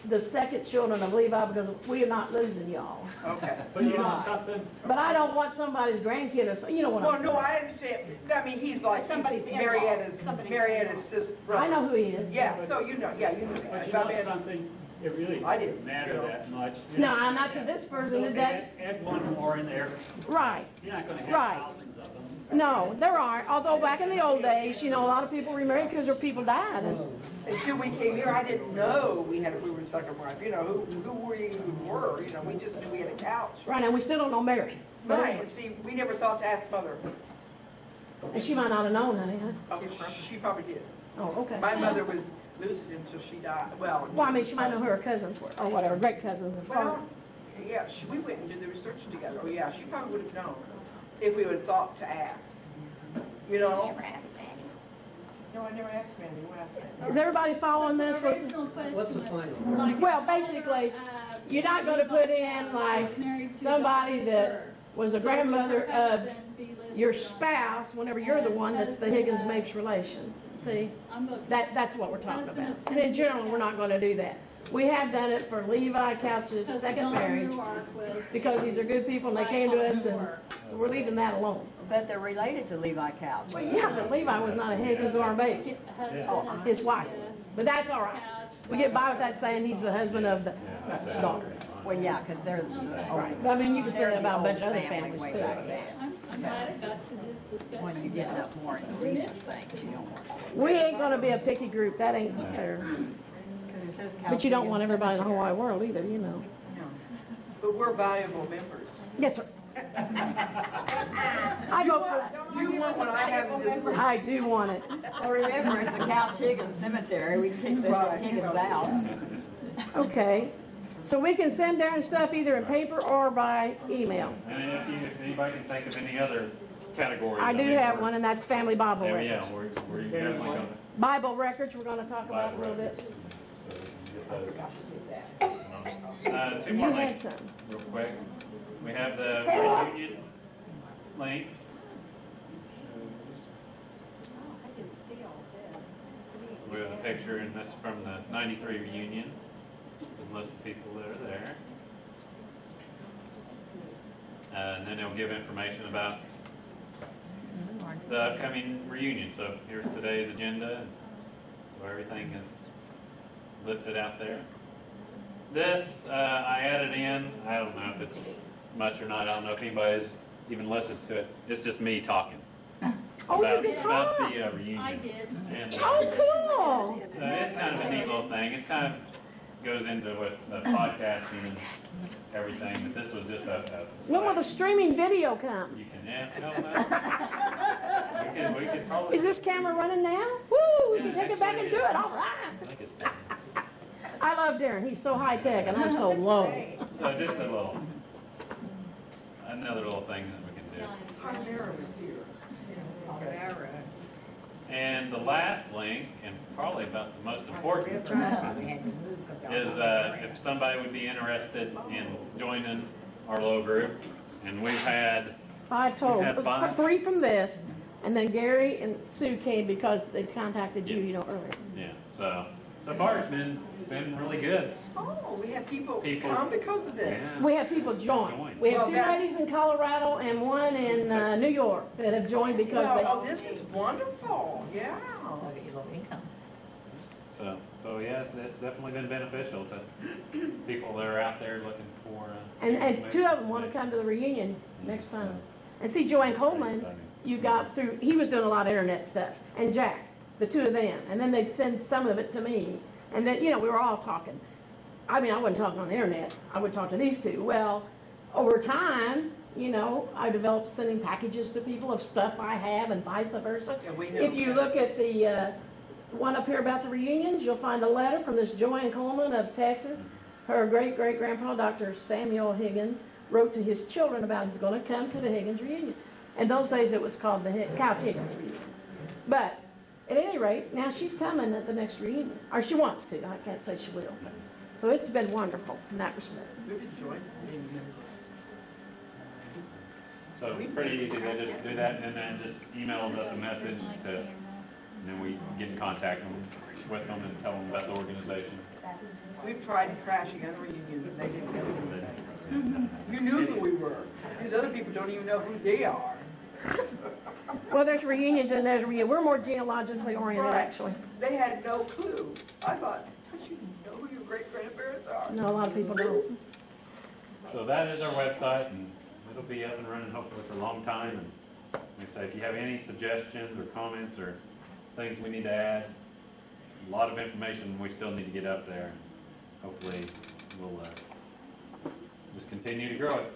the second children of Levi because we are not losing y'all. Okay. But you know Right. something? But I don't want somebody's grandkid or, you know what Well, I'm no, saying. I understand. I mean, he's like, Somebody's he's in-law. Marietta's Somebody's sister. I know who he is. Yeah, so you know But that. you I know mean, something? It really I doesn't didn't, matter you know. that much. No, not to this person, is that, Add one more in there. right. You're not going to have Right. thousands of them. No, there aren't, although back in the old days, a lot of people remarried because their people died. And Until we came here, I didn't know we were second wife. Who we were, we just knew we had a couch. right, and we still don't know Mary. But Right, anyway. and see, we never thought to ask mother. And she might not have known, honey, huh? Oh, she probably did. Oh, okay. My mother was lucid until she died. Well, She might know who her cousins were, or whatever, great cousins. and Well, yeah, we went and did the research together. Oh, yeah, she probably would have known if we would have thought to ask. Never asked Manny. No, I never asked Mandy. We'll ask Mandy. Is everybody following this? The original question What's the was, plan? like, Well, basically, you're not gonna put in, like, somebody that was a grandmother of your spouse, whenever you're the one that's the Higgins-Mapes relation. See? That's what we're talking about. And in general, we're not gonna do that. We have done it for Levi Couch's second marriage, because these are good people and they came to us, and so we're leaving that alone. But they're related to Levi Couch. Well, yeah, but Levi was not a Higgins or a Mapes, his wife. But that's all right. We get by with that saying he's the husband of the daughter. Well, yeah, because they're the Right. old, But I mean, you can say they're that the about a old bunch of other family families way too. back then. I'm glad it got to this discussion. When you get up more in the recent things, you don't want, We ain't gonna be a picky group, that ain't fair. because it says Couch. But you don't want Higgins everybody in the whole Cemetery. wide world either, No. But we're valuable members. Yes, sir. I vote for, You want what I have in this room. I do want it. Well, remember, it's a Couch Higgins Cemetery, we can kick this Right. Higgins out. Okay. So we can send Darren stuff either in paper or by email. And if anybody can think of any other categories. I do mean, have we're- one, and that's family Bible Yeah, records. we're definitely going to. Bible records, we're gonna talk about a little bit. Two more You had links, some. real quick. We have the reunion link. I didn't see all this. We have a picture, and that's from the 93 reunion. A list of people that are there. And then it'll give information about the upcoming reunion. So here's today's agenda, and so everything is listed out there. This, I added in, I don't know if it's much or not, I don't know if anybody's even listened to it. It's just me talking. Oh, you about, can about talk. the reunion. I did. And, Oh, cool. so it's kind of a neat little thing. It's kind of goes into what the podcasting and everything, but this was just a When will the streaming video come? you can, yeah, no, no. we could probably. Is this camera running now? Woo, we can Yeah, take it back and do it, all I right. think it's done. I love Darren, he's so high-tech and I'm so low. So just a little, another little thing that we can do. Primera was here. Primera. And the last link, and probably about the most important, We had to move because y'all is if somebody would be interested in joining our little group, and we've had, 5 total, You had 5? 3 from this, and then Gary and Sue came because they contacted you, earlier. yeah, so far it's been really good. Oh, we have people People- come because of this. Yeah. We have people join. Join. We have Well, 2 that- ladies in Colorado and 1 in New York that have joined because Well, they, this is wonderful, yeah. I'll get your little income. So yes, it's definitely been beneficial to people that are out there looking for. and 2 of them want to come to the reunion next time. And see, Joanne Coleman, you got through, he was doing a lot of internet stuff, and Jack, the 2 of them, and then they'd send some of it to me, and then, we were all talking. I mean, I wasn't talking on the internet, I would talk to these 2. Well, over time, I developed sending packages to people of stuff I have and vice versa. Yeah, we know. If you look at the one up here about the reunions, you'll find a letter from this Joanne Coleman of Texas. Her great-great-grandpa, Dr. Samuel Higgins, wrote to his children about he's going to come to the Higgins reunion. In those days, it was called the Couch Higgins reunion. But at any rate, now she's coming at the next reunion, or she wants to. I can't say she will. So it's been wonderful in that respect. We've enjoyed being here. So it's pretty easy, they just do that and then just emails us a message and then we get in contact with them and tell them about the organization. We've tried crashing other reunions and they didn't know who we were. You knew who we were. These other people don't even know who they are. Well, there's reunions and there's reunions. We're more genealogically oriented, Right. actually. They had no clue. I thought, don't you know who your great-grandparents are? No, a lot of people don't. So that is our website and it'll be up and running hopefully for a long time. And like I say, if you have any suggestions or comments or things we need to add, a lot of information we still need to get up there. Hopefully we'll just continue to grow it.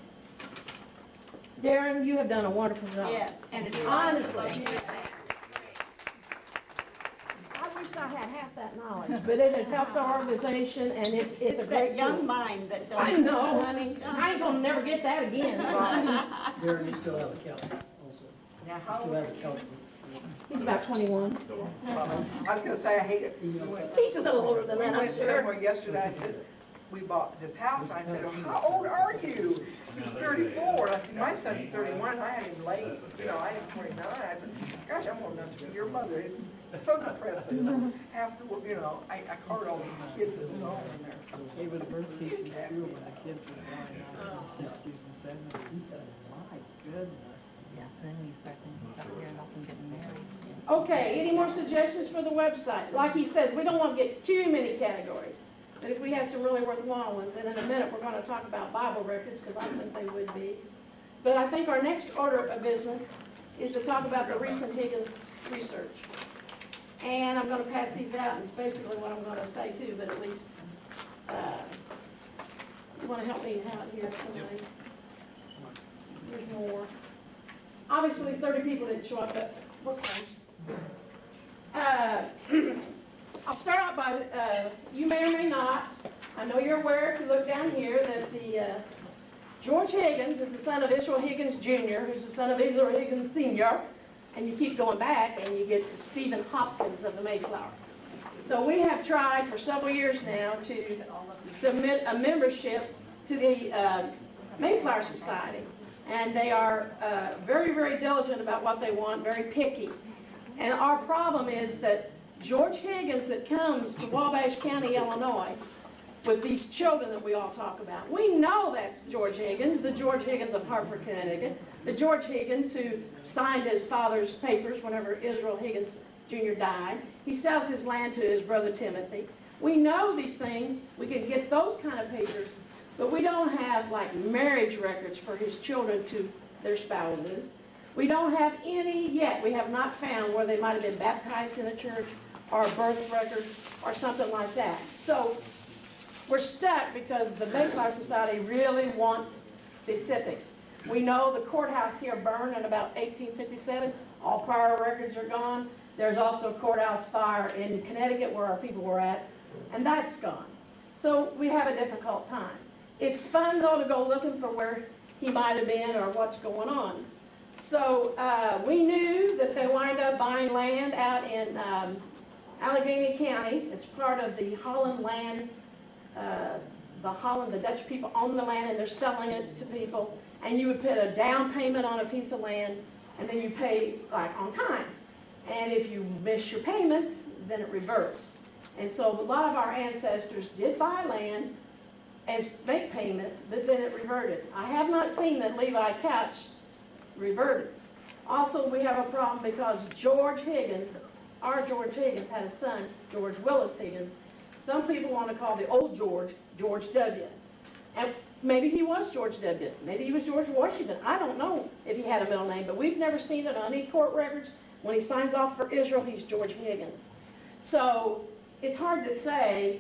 Darren, you have done a wonderful job. Yes, and it's Honestly. honestly. I wish I had half that knowledge, but it has helped our organization, and it's a It's great that young tool. mind that does. I know, honey. I ain't gonna never get that again. Darren, you still have a couch also. Now, how You old have a couch. He's about 21. I was gonna say, I hate it. He's a little older than We that, I'm went sure. somewhere yesterday, I said, we bought this house, and I said, oh, how old are you? He was 34, I said, my son's 31, and I had him late, I had 29, I said, gosh, I'm old enough to be your mother, it's so depressing. After, I card all these kids at home, and they're, He was birth teaching school when the kids were born in the 60s and 70s. My goodness. Yeah, then we start thinking about hearing about them getting married. Okay, any more suggestions for the website? Like he says, we don't want to get too many categories, but if we have some really worthwhile ones, and in a minute, we're going to talk about Bible records, because I think they would be. But I think our next order of business is to talk about the recent Higgins research. And I'm going to pass these out, and it's basically what I'm going to say too, but at least, you want to help me out here, somebody? There's more. Obviously, 30 people didn't show up, but we're close. I'll start out by, you may or may not, I know you're aware, if you look down here, that the George Higgins is the son of Israel Higgins Jr., who's the son of Israel Higgins Sr., and you keep going back and you get to Stephen Hopkins of the Mayflower. So we have tried for several years now to submit a membership to the Mayflower Society. And they are very, very diligent about what they want, very picky. And our problem is that George Higgins that comes to Wabash County, Illinois, with these children that we all talk about, we know that's George Higgins, the George Higgins of Hartford, Connecticut, the George Higgins who signed his father's papers whenever Israel Higgins Jr. died. He sells his land to his brother Timothy. We know these things. We can get those kind of papers, but we don't have like marriage records for his children to their spouses. We don't have any yet. We have not found where they might have been baptized in a church or a birth record or something like that. So we're stuck because the Mayflower Society really wants specifics. We know the courthouse here burned in about 1857. All prior records are gone. There's also courthouse fire in Connecticut where our people were at, and that's gone. So we have a difficult time. It's fun though to go looking for where he might have been or what's going on. So we knew that they wind up buying land out in Allegheny County. It's part of the Holland land. The Dutch people own the land and they're selling it to people. And you would put a down payment on a piece of land and then you pay like on time. And if you miss your payments, then it reverts. And so a lot of our ancestors did buy land and make payments, but then it reverted. I have not seen that Levi Couch reverted. Also, we have a problem because George Higgins, our George Higgins, had a son, George Willis Higgins. Some people want to call the old George, George W. And maybe he was George W. Maybe he was George Washington. I don't know if he had a middle name, but we've never seen it on any court records. When he signs off for Israel, he's George Higgins. So it's hard to say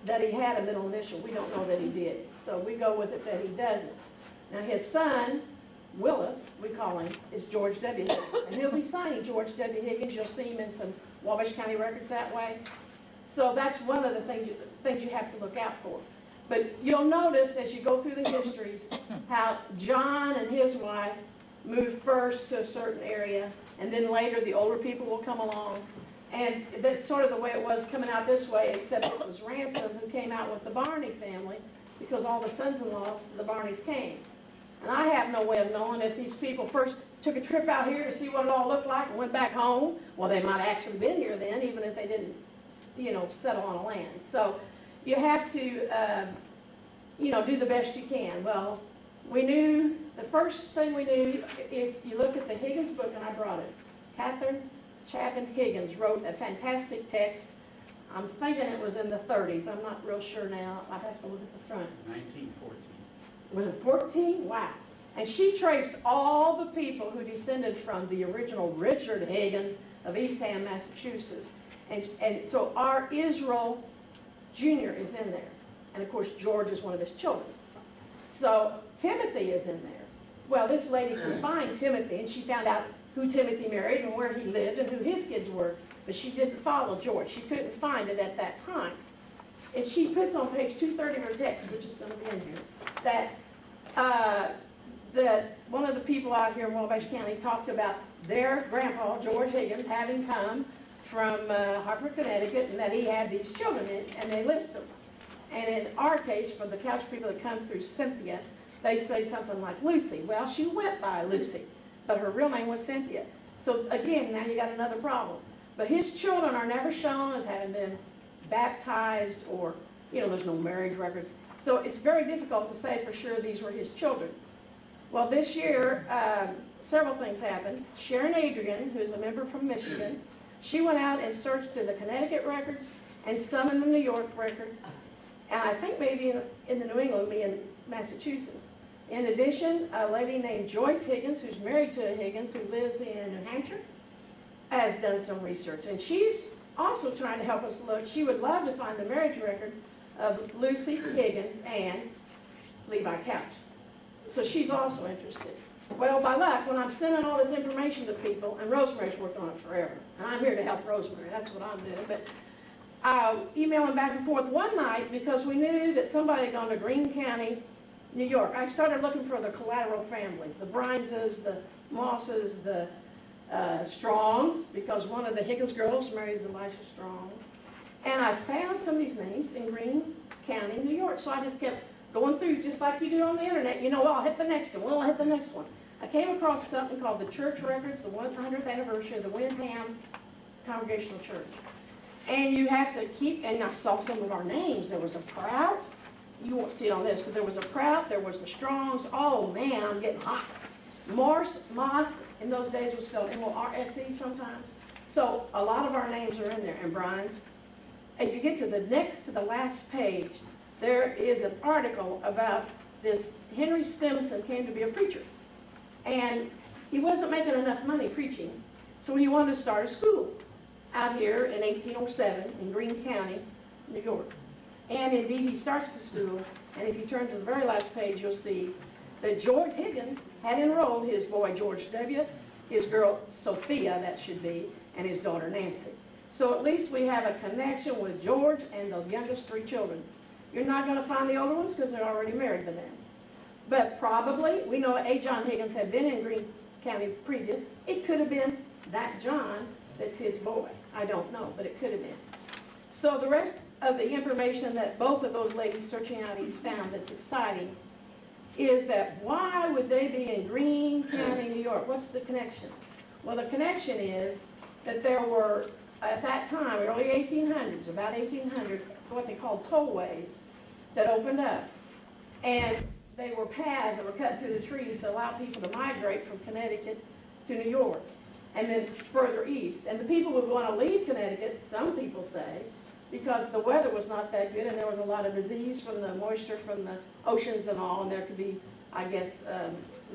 that he had a middle initial. We don't know that he did. So we go with it that he doesn't. Now his son, Willis, we call him, is George W. Higgins. And he'll be signing George W. Higgins. You'll see him in some Wabash County records that way. So that's one of the things you have to look out for. But you'll notice as you go through the histories how John and his wife moved first to a certain area, and then later the older people will come along. And that's sort of the way it was coming out this way, except it was Ransom who came out with the Barney family because all the sons-in-laws to the Barneys came. And I have no way of knowing if these people first took a trip out here to see what it all looked like and went back home. Well, they might have actually been here then, even if they didn't, settle on a land. So you have to, do the best you can. Well, we knew, the first thing we knew, if you look at the Higgins book, and I brought it, Catherine Chapin Higgins wrote a fantastic text. I'm thinking it was in the 30s. I'm not real sure now. I have to look at the front. 1914. Was it 14? Wow. And she traced all the people who descended from the original Richard Higgins of Eastham, Massachusetts. And so our Israel Jr. is in there. And of course, George is one of his children. So Timothy is in there. Well, this lady could find Timothy, and she found out who Timothy married and where he lived and who his kids were. But she didn't follow George. She couldn't find it at that time. And she puts on page 230 of her text, which is going to be in here, that one of the people out here in Wabash County talked about their grandpa, George Higgins, having come from Hartford, Connecticut, and that he had these children, and they list them. And in our case, for the Couch people that come through Cynthia, they say something like Lucy. Well, she went by Lucy, but her real name was Cynthia. So again, now you got another problem. But his children are never shown as having been baptized or, there's no marriage records. So it's very difficult to say for sure these were his children. Well, this year, several things happened. Sharon Adrian, who's a member from Michigan, she went out and searched in the Connecticut records and some in the New York records, and I think maybe in the New England, in Massachusetts. In addition, a lady named Joyce Higgins, who's married to a Higgins who lives in New Hampshire, has done some research. And she's also trying to help us look. She would love to find the marriage record of Lucy Higgins and Levi Couch. So she's also interested. Well, by luck, when I'm sending all this information to people, and Rosemary's worked on it forever, and I'm here to help Rosemary, that's what I'm doing, but emailing back and forth one night because we knew that somebody had gone to Greene County, New York. I started looking for the collateral families, the Brineses, the Mosses, the Strongs, because one of the Higgins girls marries Elisha Strong. And I found some of these names in Greene County, New York, so I just kept going through just like you do on the internet. Well, I'll hit the next one. Well, I'll hit the next one. I came across something called the Church Records, the 100th anniversary of the Windham Congregational Church. And you have to keep, and I saw some of our names. There was a Prout. You won't see it on this, but there was a Prout. There was the Strongs. Oh, man, I'm getting hot. Moss, in those days was spelled M-O-R-S-E sometimes. So a lot of our names are in there, and Brian's. If you get to the next to the last page, there is an article about this Henry Stimson came to be a preacher. And he wasn't making enough money preaching, so he wanted to start a school out here in 1807 in Greene County, New York. And indeed, he starts the school, and if you turn to the very last page, you'll see that George Higgins had enrolled his boy George W. his girl Sophia, that should be, and his daughter Nancy. So at least we have a connection with George and the youngest 3 children. You're not going to find the older ones because they're already married to them. But probably, we know A. John Higgins had been in Greene County previous. It could have been that John that's his boy. I don't know, but it could have been. So the rest of the information that both of those ladies searching out East found that's exciting is that why would they be in Greene County, New York? What's the connection? Well, the connection is that there were, at that time, early 1800s, about 1800, what they called tollways that opened up. And they were paths that were cut through the trees to allow people to migrate from Connecticut to New York and then further east. And the people would want to leave Connecticut, some people say, because the weather was not that good and there was a lot of disease from the moisture from the oceans and all, and there could be, I guess,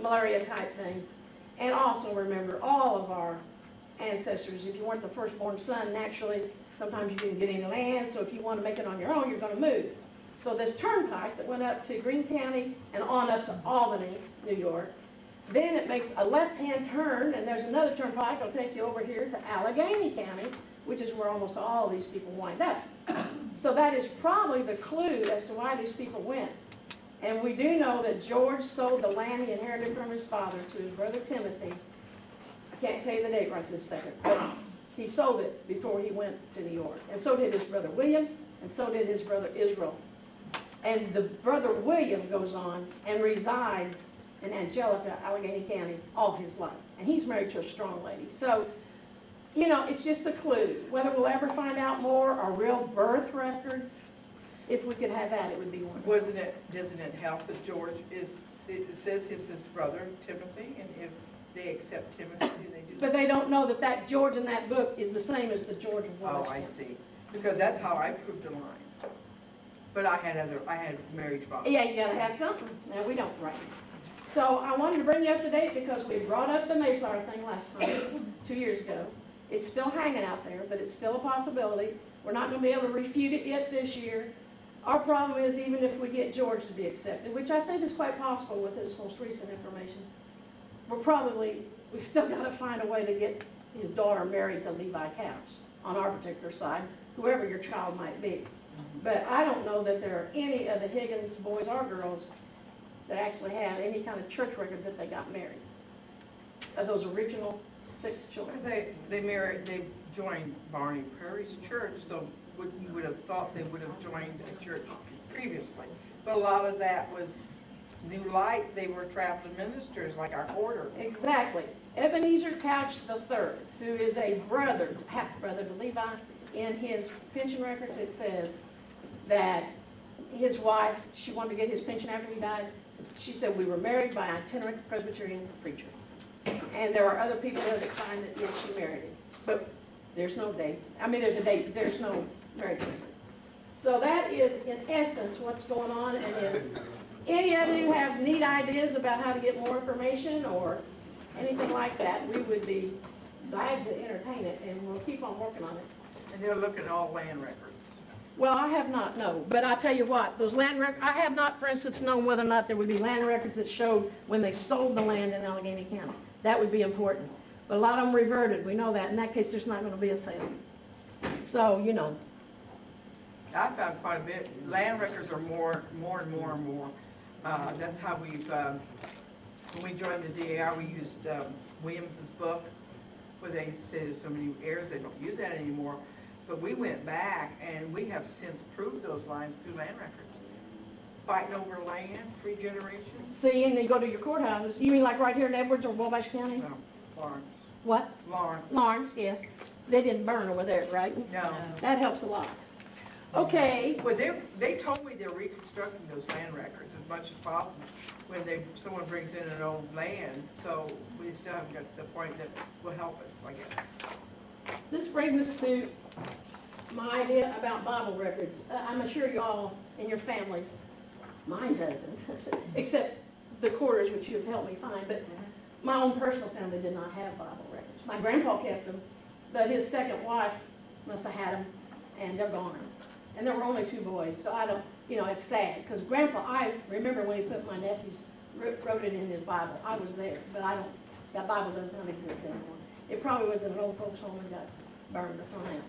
malaria type things. And also remember, all of our ancestors, if you weren't the firstborn son, naturally, sometimes you didn't get any land, so if you want to make it on your own, you're going to move. So this turnpike that went up to Greene County and on up to Albany, New York, then it makes a left-hand turn, and there's another turnpike that'll take you over here to Allegheny County, which is where almost all of these people wind up. So that is probably the clue as to why these people went. And we do know that George sold the land he inherited from his father to his brother Timothy. I can't tell you the date right this second, but he sold it before he went to New York. And so did his brother William, and so did his brother Israel. And the brother William goes on and resides in Angelica, Allegheny County, all his life. And he's married to a strong lady. So, you know, it's just a clue. Whether we'll ever find out more are real birth records. If we could have that, it would be wonderful. Doesn't it help that George is, it says his brother Timothy, and if they accept Timothy, do they do that? But they don't know that that George in that book is the same as the George of Washington. Oh, I see. Because that's how I proved a line. But I had marriage problems. Yeah, you gotta have something. Now, we don't, right? So I wanted to bring you up to date because we brought up the Mayflower thing last time, 2 years ago. It's still hanging out there, but it's still a possibility. We're not going to be able to refute it yet this year. Our problem is even if we get George to be accepted, which I think is quite possible with his most recent information, we've still got to find a way to get his daughter married to Levi Couch on our particular side, whoever your child might be. But I don't know that there are any of the Higgins boys or girls that actually have any kind of church record that they got married, of those original 6 children. Because they joined Barney Prairie's church, so you would have thought they would have joined a church previously. But a lot of that was New Light. They were traveling ministers like our quarter. Exactly. Ebenezer Couch III, who is a brother, half-brother to Levi, in his pension records it says that his wife, she wanted to get his pension after he died. She said, we were married by an itinerant Presbyterian preacher. And there are other people there that signed that, yes, she married him. But there's no date. I mean, there's a date, but there's no marriage record. So that is, in essence, what's going on. And if any of you have neat ideas about how to get more information or anything like that, we would be glad to entertain it, and we'll keep on working on it. And they'll look at all land records. Well, I have not, no. But I tell you what, those land records, I have not, for instance, known whether or not there would be land records that showed when they sold the land in Allegheny County. That would be important. But a lot of them reverted. We know that. In that case, there's not going to be a sale. So, you know. I found quite a bit. Land records are more and more. That's how we've, when we joined the DAR, we used Williams's book, where they say there's so many errors, they don't use that anymore. But we went back, and we have since proved those lines through land records. Fighting over land, 3 generations. See, and they go to your courthouses. You mean like right here in Edwards or Wabash County? No, Lawrence. What? Lawrence. Lawrence, yes. They didn't burn over there, right? No. That helps a lot. Okay. Well, they told me they're reconstructing those land records as much as possible when someone brings in an old land. So we still haven't got to the point that will help us, I guess. This brings us to my idea about Bible records. I'm sure you all in your families, mine doesn't, except the quarters which you have helped me find, but my own personal family did not have Bible records. My grandpa kept them, but his second wife must have had them, and they're gone. And there were only 2 boys, so I don't, you know, it's sad, because Grandpa, I remember when he put my nephew's, wrote it in his Bible. I was there, but I don't That Bible does not exist anymore. It probably was in an old folks' home and got burned or thrown out.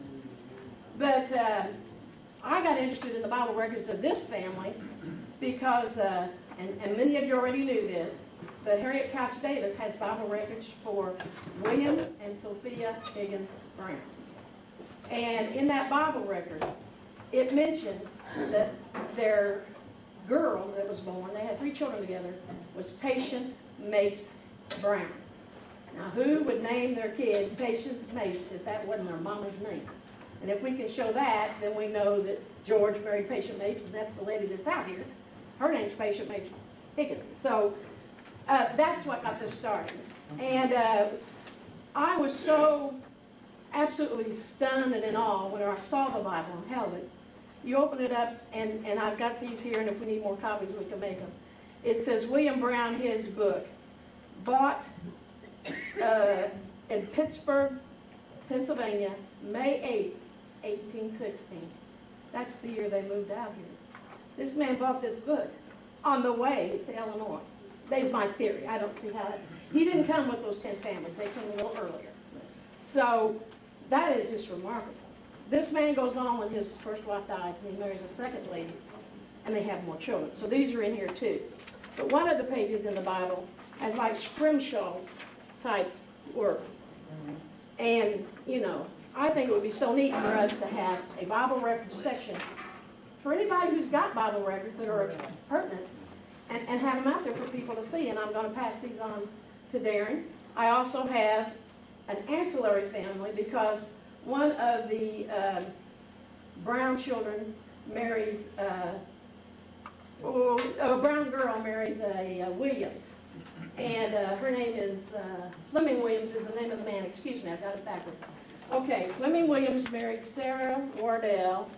But I got interested in the Bible records of this family because, and many of you already knew this, but Harriet Couch Davis has Bible records for William and Sophia Higgins-Brown. And in that Bible record, it mentions that their girl that was born, they had 3 children together, was Patience-Mapes Brown. Now, who would name their kid Patience-Mapes if that wasn't their mama's name? And if we can show that, then we know that George married Patience-Mapes, and that's the lady that's out here. Her name's Patience-Mapes Higgins. So that's what got this started. And I was so absolutely stunned and in awe when I saw the Bible and held it. You open it up, and I've got these here, and if we need more copies, we can make them. It says, William Brown, his book, bought in Pittsburgh, Pennsylvania, May 8th, 1816. That's the year they moved out here. This man bought this book on the way to Illinois. That's my theory. I don't see how it... He didn't come with those 10 families. They came a little earlier. So that is just remarkable. This man goes on when his first wife dies, and he marries a second lady, and they have more children. So these are in here too. But one of the pages in the Bible has like scrimshaw type work. And, you know, I think it would be so neat for us to have a Bible records section for anybody who's got Bible records that are pertinent, and have them out there for people to see. And I'm going to pass these on to Darren. I also have an ancillary family because one of the Brown children marries, a Brown girl marries a Williams. And her name is, Fleming Williams is the name of the man. Excuse me, I've got it backwards. Okay, Fleming Williams married Sarah Wardell.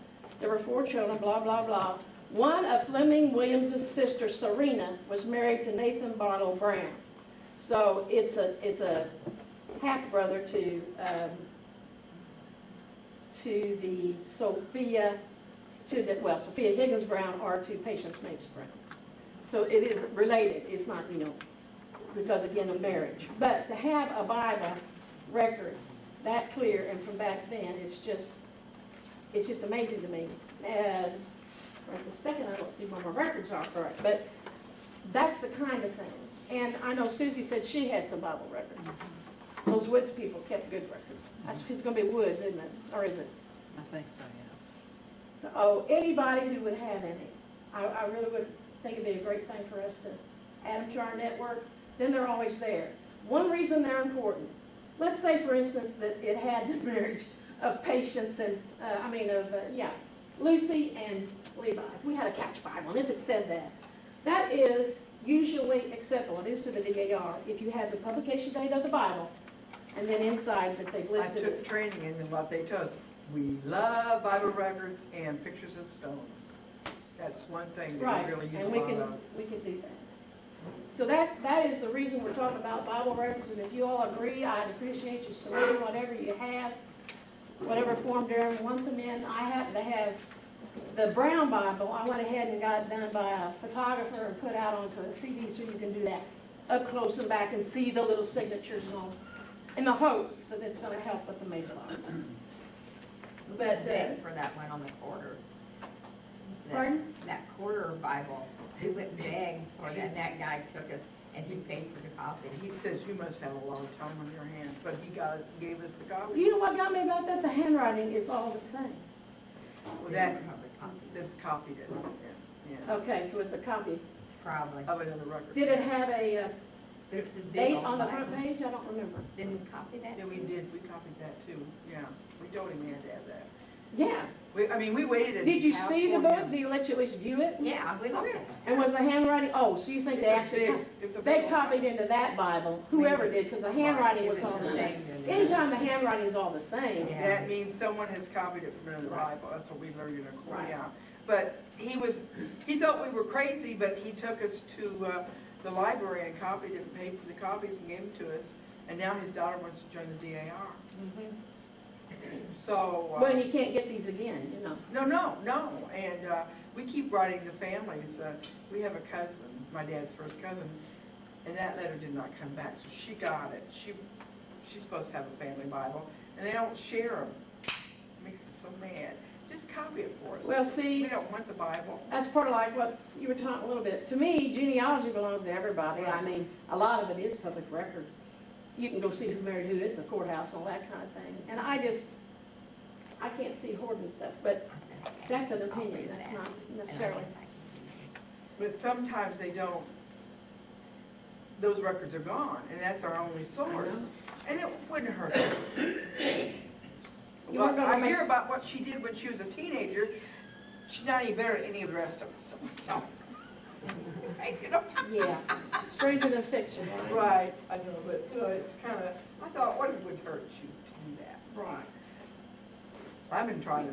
There were 4 children, blah, blah, blah. One of Fleming Williams' sisters, Serena, was married to Nathan Barlow Brown. So it's a half-brother to the Sophia, Sophia Higgins Brown or to Patience-Mapes Brown. So it is related. It's not, you know, because, again, of marriage. But to have a Bible record that clear and from back then, it's just amazing to me. And right this second, I don't see where my records are for it. But that's the kind of thing. And I know Susie said she had some Bible records. Those Woods people kept good records. It's going to be Woods, isn't it? Or is it? I think so, yeah. So anybody who would have any, I really would think it'd be a great thing for us to add them to our network. Then they're always there. One reason they're important, let's say, for instance, that it had the marriage of Patience and, Lucy and Levi. We had a Couch Bible, and if it said that, that is usually acceptable. It is to the DAR if you have the publication date of the Bible, and then inside that they've I listed took it. training in what they told us. We love Bible records and pictures of stones. That's one thing that Right, we really use and a we lot can of. do that. So that is the reason we're talking about Bible records, and if you all agree, I'd appreciate you submitting whatever you have, whatever form Darren wants them in. I happen to have the Brown Bible. I went ahead and got it done by a photographer and put out onto a CD so you can do that up close and back and see the little signatures and all, in the hopes that it's going to help with the Mayflower. But Beg for that one on the quarter. Pardon? That quarter Bible, we went and begged for that. That guy took us, and he paid for the copy. He says you must have a lot of time on your hands, but he gave us the copy. you know what got me about that? The handwriting is all the same. Well, that's copied it. Yeah. Okay, so it's a copy. Probably. Of another record. Did it have a There's a big date old on the Bible. front page? I don't remember. Didn't we copy that? Yeah, we did. We copied that too. Yeah. We told him we had to have that. Yeah. We waited. at Did you house see the for book? him. Did you let you at least view it? Yeah, we looked at it. And was the handwriting, oh, so you think they It's a actually, big- it's a they big copied into that Bible, whoever did, because the handwriting It was all the same. same. Anytime the handwriting is all the same, Yeah. That means someone has copied it from another Right. Bible. That's what we learned in our Right. yeah. But he thought we were crazy, but he took us to the library and copied it and paid for the copies and gave them to us. And now his daughter wants to join the DAR. So. well, you can't get these again, you know. No. And we keep writing the families. We have a cousin, my dad's first cousin. and that letter did not come back, so she got it. She's supposed to have a family Bible, and they don't share them. Makes it so mad. Just copy it for us. Well, see, We don't want the Bible. that's part of like what you were talking a little bit. To me, genealogy belongs to everybody. I mean, a lot of it is public record. You can go see who married who at the courthouse and all that kind of thing. And I can't see hoarding stuff, but that's an opinion. That's not necessarily. But sometimes they don't, those records are gone, and that's our only source. And it wouldn't hurt her. You Well, weren't gonna I make- hear about what she did when she was a teenager. She's not any better than any of the rest of us. No. You know? Yeah, stranger than fiction, right? Right, I know, but, you know, it's kind of, I thought, what it would hurt you to do that? Right. I've been trying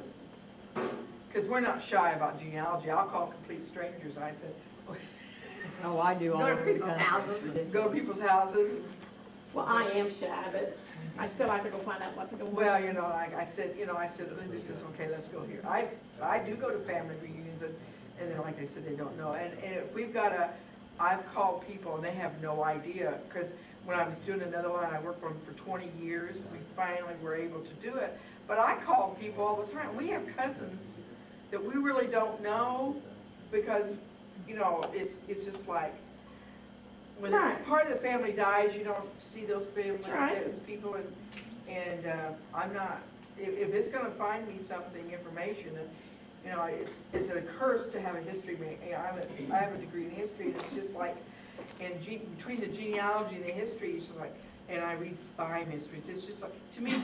to, because we're not shy about genealogy. I'll call complete strangers, and I said, Oh, I do all Go to over the people's country. houses. It's ridiculous. go to people's houses. Well, I am shy, but I still like to go find out what's going on. Well, you know, like I said, Lindsay says, okay, let's go here. I do go to family reunions, and then like I said, they don't know. And if we've got I've called people and they have no idea, because when I was doing another line, I worked on for 20 years, we finally were able to do it. But I call people all the time. We have cousins that we really don't know, because, you know, it's just like, when Right. part of the family dies, you don't see those families, right. those people, and I'm not, if it's gonna find me something, information, and, you know, it's a curse to have a history, you know, I have a degree in history, and it's just like, and between the genealogy and the history, it's just like, and I read spy mysteries, it's just like, to me,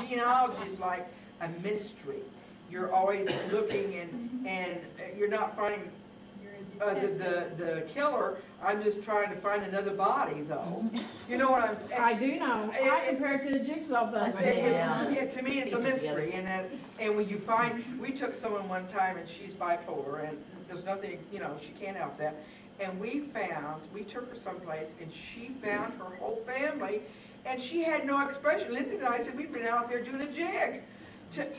genealogy is like a mystery. You're always looking, and you're not finding the killer. I'm just trying to find another body, though. You know what I'm saying? I do know. I compare it to the jigsaw puzzle. Yeah, to me, it's a mystery, and when you find, we took someone one time, and she's bipolar, and there's nothing, you know, she can't help that, and we took her someplace, and she found her whole family, and she had no expression. Lindsay and I said, we've been out there doing a jig.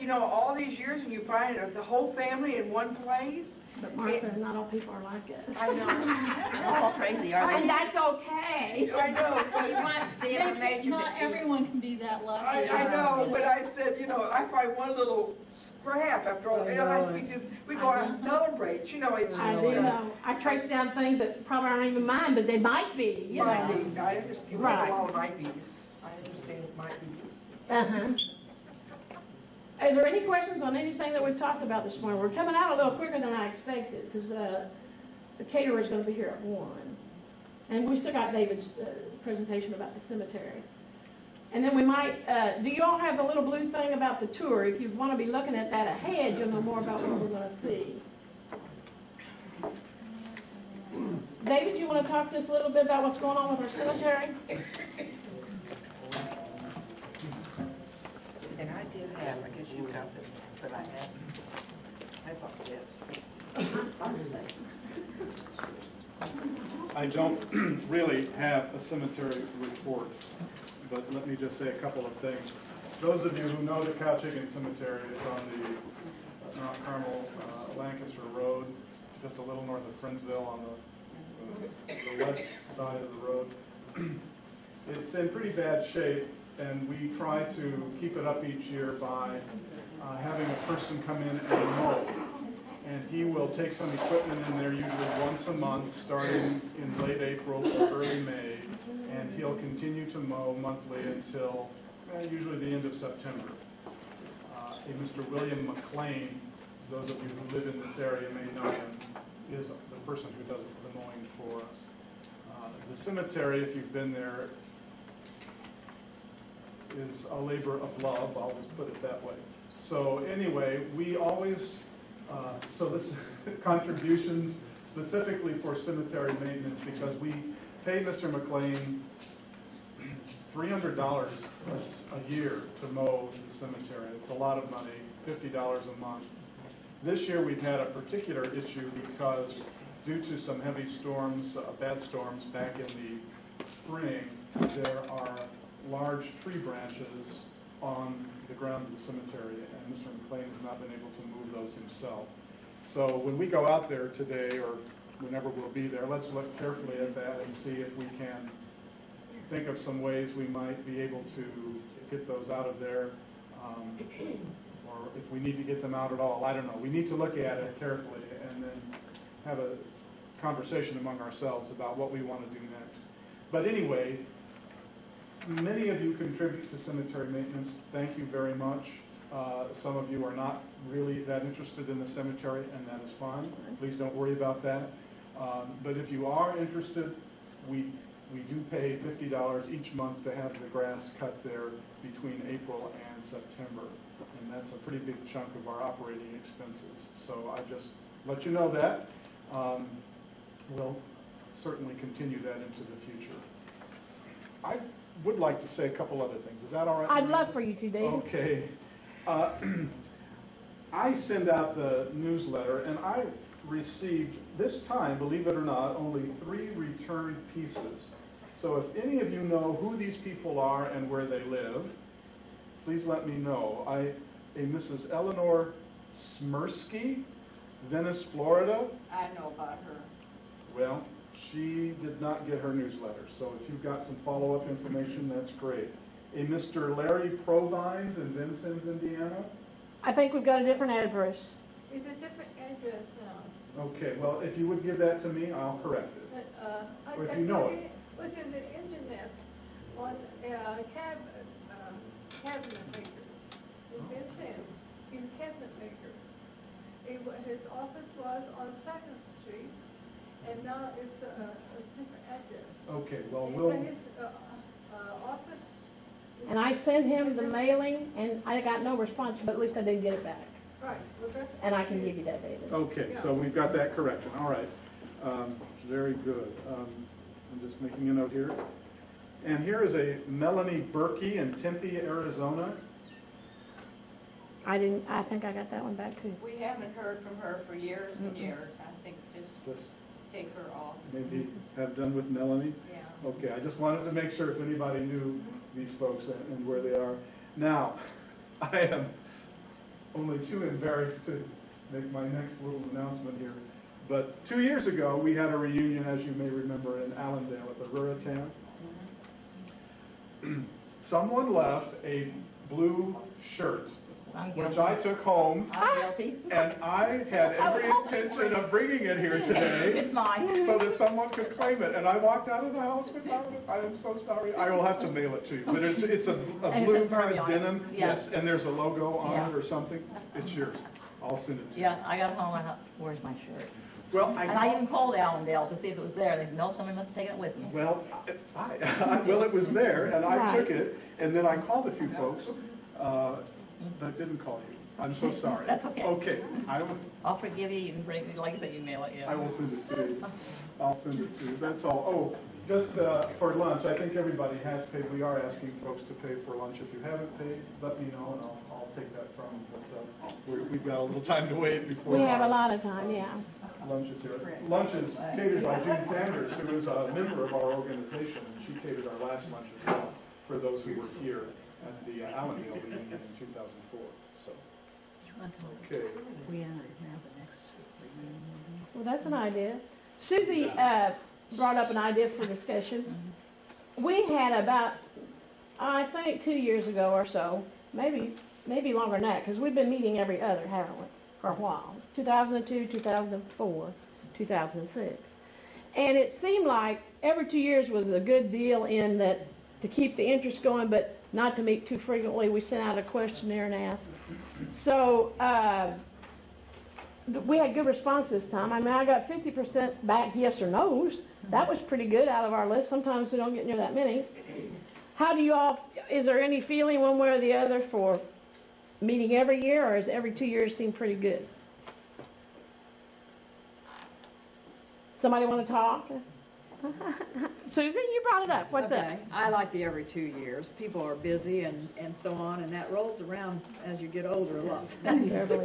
You know, all these years, when you find the whole family in one place. But Martha, not all people are like us. I know. They're all crazy, are And they? that's okay. I know, He but wants the information, Not but you, everyone can be that lucky. I know, but I said, you know, I find one little scrap after all, you know, we go out and celebrate, you know, it's just. I do know. I trace down things that probably aren't even mine, but they might be, you Might know. be, I understand, Right. a lot of might be's. I understand it might be's. Uh-huh. Is there any questions on anything that we've talked about this morning? We're coming out a little quicker than I expected, because the caterer's going to be here at 1. And we still got David's presentation about the cemetery. And then we might, do you all have the little blue thing about the tour? If you want to be looking at that ahead, you'll know more about what we're going to see. David, you want to talk to us a little bit about what's going on with our cemetery? And I did have, I guess you got this, but I thought yes. I don't really have a cemetery report, but let me just say a couple of things. Those of you who know the Couch Higgins Cemetery, it's on the Mount Carmel, Lancaster Road, just a little north of Friendsville on the west side of the road. It's in pretty bad shape, and we try to keep it up each year by having a person come in and mow. And he will take some equipment in there usually once a month, starting in late April or early May, and he'll continue to mow monthly until usually the end of September. A Mr. William McLean, those of you who live in this area may know him, is the person who does the mowing for us. The cemetery, if you've been there, is a labor of love, I'll just put it that way. So anyway, we always, so this contributions specifically for cemetery maintenance, because we pay Mr. McLean $300 a year to mow the cemetery. It's a lot of money, $50 a month. This year we've had a particular issue because due to some heavy storms, bad storms back in the spring, there are large tree branches on the ground of the cemetery, and Mr. McLean has not been able to move those himself. So when we go out there today, or whenever we'll be there. Let's look carefully at that and see if we can think of some ways we might be able to get those out of there, or if we need to get them out at all. I don't know. We need to look at it carefully and then have a conversation among ourselves about what we want to do next. But anyway, many of you contribute to cemetery maintenance. Thank you very much. Some of you are not really that interested in the cemetery, and that is fine. Please don't worry about that. But if you are interested, we do pay $50 each month to have the grass cut there between April and September. And that's a pretty big chunk of our operating expenses. So I just let you know that. We'll certainly continue that into the future. I would like to say a couple other things. Is that all right? I'd love for you to, David. Okay. I send out the newsletter, and I received, this time, believe it or not, only 3 returned pieces. So if any of you know who these people are and where they live, please let me know. A Mrs. Eleanor Smirsky, Venice, Florida. I know about her. Well, she did not get her newsletter, so if you've got some follow-up information, that's great. A Mr. Larry Provines in Vincennes, Indiana. I think we've got a different address. It's a different address now. Okay, well, if you would give that to me, I'll correct it. But, Or if you know it. It was in the internet on cabinet makers in Vincennes, in cabinet maker. His office was on 2nd Street, and now it's a different address. Okay, well, But we'll, his office. And I sent him the mailing, and I got no response, but at least I did get it back. Right, well, that's. And I can give you that, David. okay, so we've got that correction, all right. Very good. I'm just making a note here. And here is a Melanie Berkey in Tempe, Arizona. I think I got that one back too. We haven't heard from her for years and years. I think just Just take her off. maybe have done with Melanie. Yeah. Okay, I just wanted to make sure if anybody knew these folks and where they are. Now, I am only too embarrassed to make my next little announcement here. But 2 years ago, we had a reunion, as you may remember, in Allendale at the Ruritan. Someone left a blue shirt, which I took home, I'm guilty. and I had every intention of bringing it here today. It's mine. So that someone could claim it, and I walked out of the house without it. I am so sorry. I will have to mail it to you, but it's a And blue it says kind Murray of on it. denim, Yeah. yes, and there's a logo on Yeah. it or something. It's yours. I'll send it to you. Yeah, I got home, I thought, where's my shirt? Well, And I even called Allendale to see if it was there. They said, no, somebody must have taken it with me. Well, well, it was there, and I took it, and then I called a few folks that didn't call you. I'm so sorry. That's okay. Okay, I'll forgive you, you can bring me, like I said, you mail it, yeah. I will send it to you. I'll send it to you. That's all. Oh, just for lunch, I think everybody has paid. We are asking folks to pay for lunch. If you haven't paid, let me know, and I'll take that from you. But we've got a little time to wait before. We have a lot of time, yeah. Lunch is here. Lunch is catered by Jean Sanders, who is a member of our organization, and she catered our last lunch as well for those who were here at the Allendale reunion in 2004. So, okay. We have the next reunion. Well, that's an idea. Susie brought up an idea for discussion. We had about, I think 2 years ago or so, maybe longer than that, because we've been meeting every other, haven't we, for a while. 2002, 2004, 2006. And it seemed like every 2 years was a good deal in that to keep the interest going, but not to meet too frequently. We sent out a questionnaire and asked. So we had good response this time. I mean, I got 50% back yes or no's. That was pretty good out of our list. Sometimes we don't get near that many. How do you all, is there any feeling one way or the other for meeting every year, or is every 2 years seem pretty good? Somebody want to talk? Susan, you brought it up. What's Okay. up? I like the every 2 years. People are busy and so on, and that rolls around as you get older a lot faster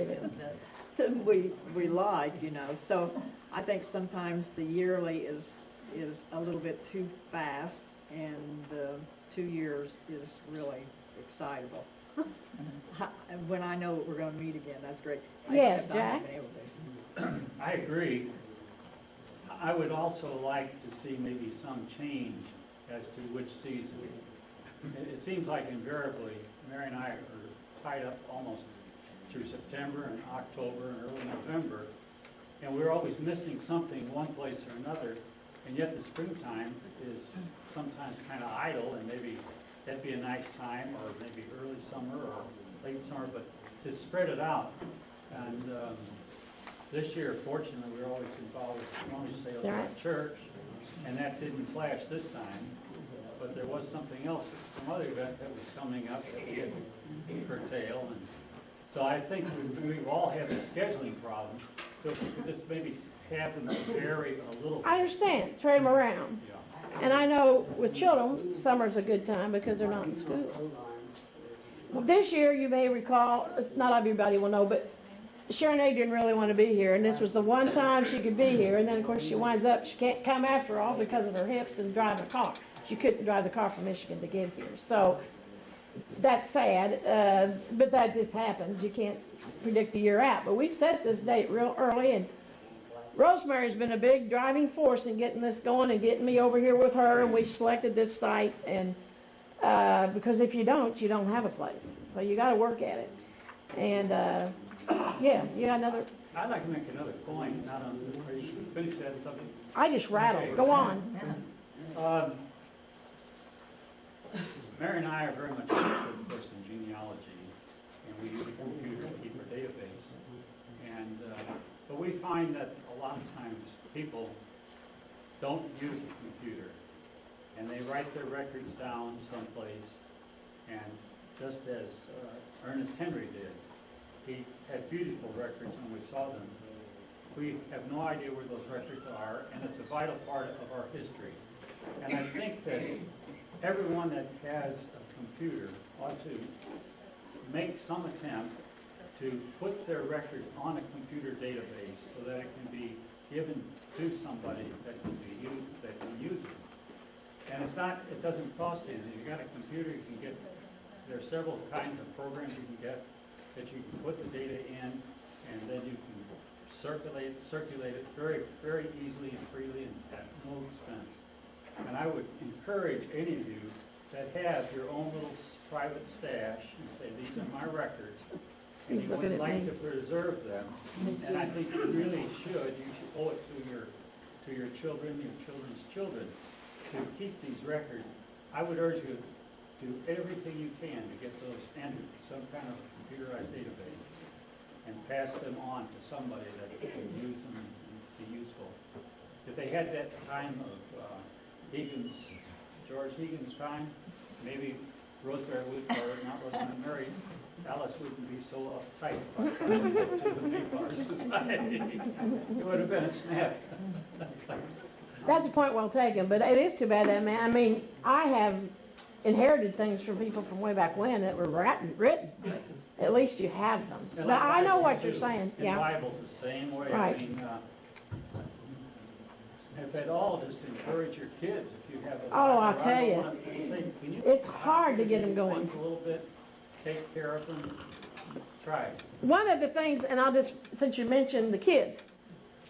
than we like, you know. So I think sometimes the yearly is a little bit too fast, and the 2 years is really excitable. When I know we're going to meet again, that's great. Yes, Except I haven't Jack? been able to. I agree. I would also like to see maybe some change as to which season. It seems like invariably, Mary and I are tied up almost through September and October and early November, and we're always missing something one place or another, and yet the springtime is sometimes kind of idle, and maybe that'd be a nice time, or maybe early summer or late summer, but to spread it out. And this year, fortunately, we were always involved with lawn sales at church, and that didn't flash this time. But there was something else, some other event that was coming up that we had to curtail. And so I think we've all had a scheduling problem. So if we could just maybe have them vary a little bit. I understand, trade them around. Yeah. And I know with children, summer's a good time because they're not in school. Well, this year, you may recall, not everybody will know, but Sharon A. didn't really want to be here, and this was the one time she could be here, and then, of course, she winds up, she can't come after all because of her hips and driving a car. She couldn't drive the car from Michigan to get here. So that's sad, but that just happens. You can't predict the year out. But we set this date real early, and Rosemary's been a big driving force in getting this going and getting me over here with her, and we selected this site, and because if you don't have a place. So you got to work at it. And yeah, you got another? I'd like to make another point, not on, are you finished that subject? I just rattled. Go on. Mary and I are very much interested, of course, in genealogy, and we use a computer to keep our database. And but we find that a lot of times people don't use a computer, and they write their records down someplace. And just as Ernest Henry did, he had beautiful records when we saw them. We have no idea where those records are, and it's a vital part of our history. And I think that everyone that has a computer ought to make some attempt to put their records on a computer database so that it can be given to somebody that can be used, that can use it. And it's not, it doesn't cost you anything. You got a computer, you can get, there are several kinds of programs you can get that you can put the data in, and then you can circulate it very, very easily and freely and at no expense. And I would encourage any of you that have your own little private stash and say, these are my records, and you would like to preserve them. And I think you really should. You should owe it to your children, your children's children, to keep these records. I would urge you to do everything you can to get those entered in some kind of computerized database and pass them on to somebody that can use them and be useful. If they had that time of George Higgins' time, maybe Rosemary would, or not Rosemary, Mary, Alice wouldn't be so uptight about trying to get to the Mayflower Society. It would have been a snap. That's a point well taken, but it is too bad that man. I mean, I have inherited things from people from way back when that were written. At least you have them. And But like I know Bibles what you're too. saying. And Yeah. Bible's the same way. Right. I mean, if at all, just encourage your kids if you have a Oh, Bible I'll tell around, you. want to say, can you It's hard to get them these going. things a little bit, take care of them, try it. One of the things, and I'll just, since you mentioned the kids,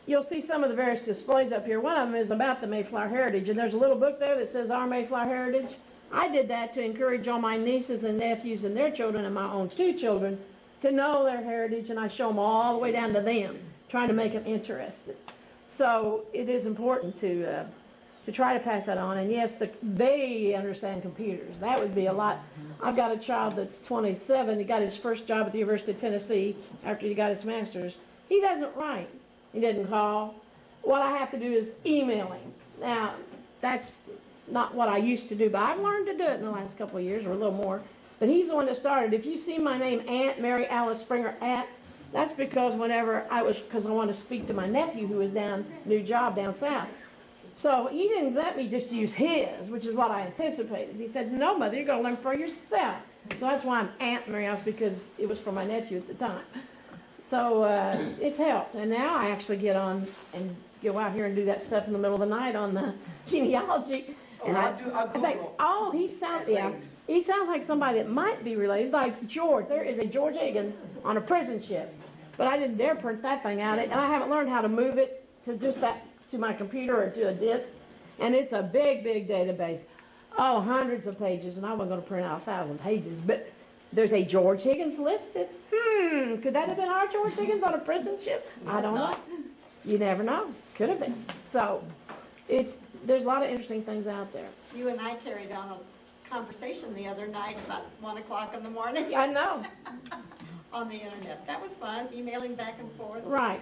you'll see some of the various displays up here. One of them is about the Mayflower Heritage, and there's a little book there that says Our Mayflower Heritage. I did that to encourage all my nieces and nephews and their children and my own 2 children to know their heritage, and I show them all the way down to them, trying to make them interested. So it is important to try to pass that on. And yes, they understand computers. That would be a lot. I've got a child that's 27. He got his first job at the University of Tennessee after he got his master's. He doesn't write. He doesn't call. What I have to do is email him. Now, that's not what I used to do, but I've learned to do it in the last couple of years, or a little more. But he's the one that started. If you see my name, Aunt Mary Alice Springer, that's because because I wanted to speak to my nephew who was new job down south. So he didn't let me just use his, which is what I anticipated. He said, no, Mother, you're going to learn for yourself. So that's why I'm Aunt Mary Alice, because it was for my nephew at the time. So it's helped. And now I actually get on and go out here and do that stuff in the middle of the night on the genealogy. Oh, And I'll I think, Google. oh, he sounds like somebody that might be related, like George. There is a George Higgins on a prison ship. But I didn't dare print that thing out, and I haven't learned how to move it to just that to my computer or to a disk, and it's a big, big database. Oh, hundreds of pages, and I wasn't going to print out 1,000 pages, but there's a George Higgins listed. Could that have been our George Higgins on a prison ship? I don't know. You never know. Could have been. So there's a lot of interesting things out there. You and I carried on a conversation the other night about 1 o'clock in the morning. I know. On the internet. That was fun, emailing back and forth. Right.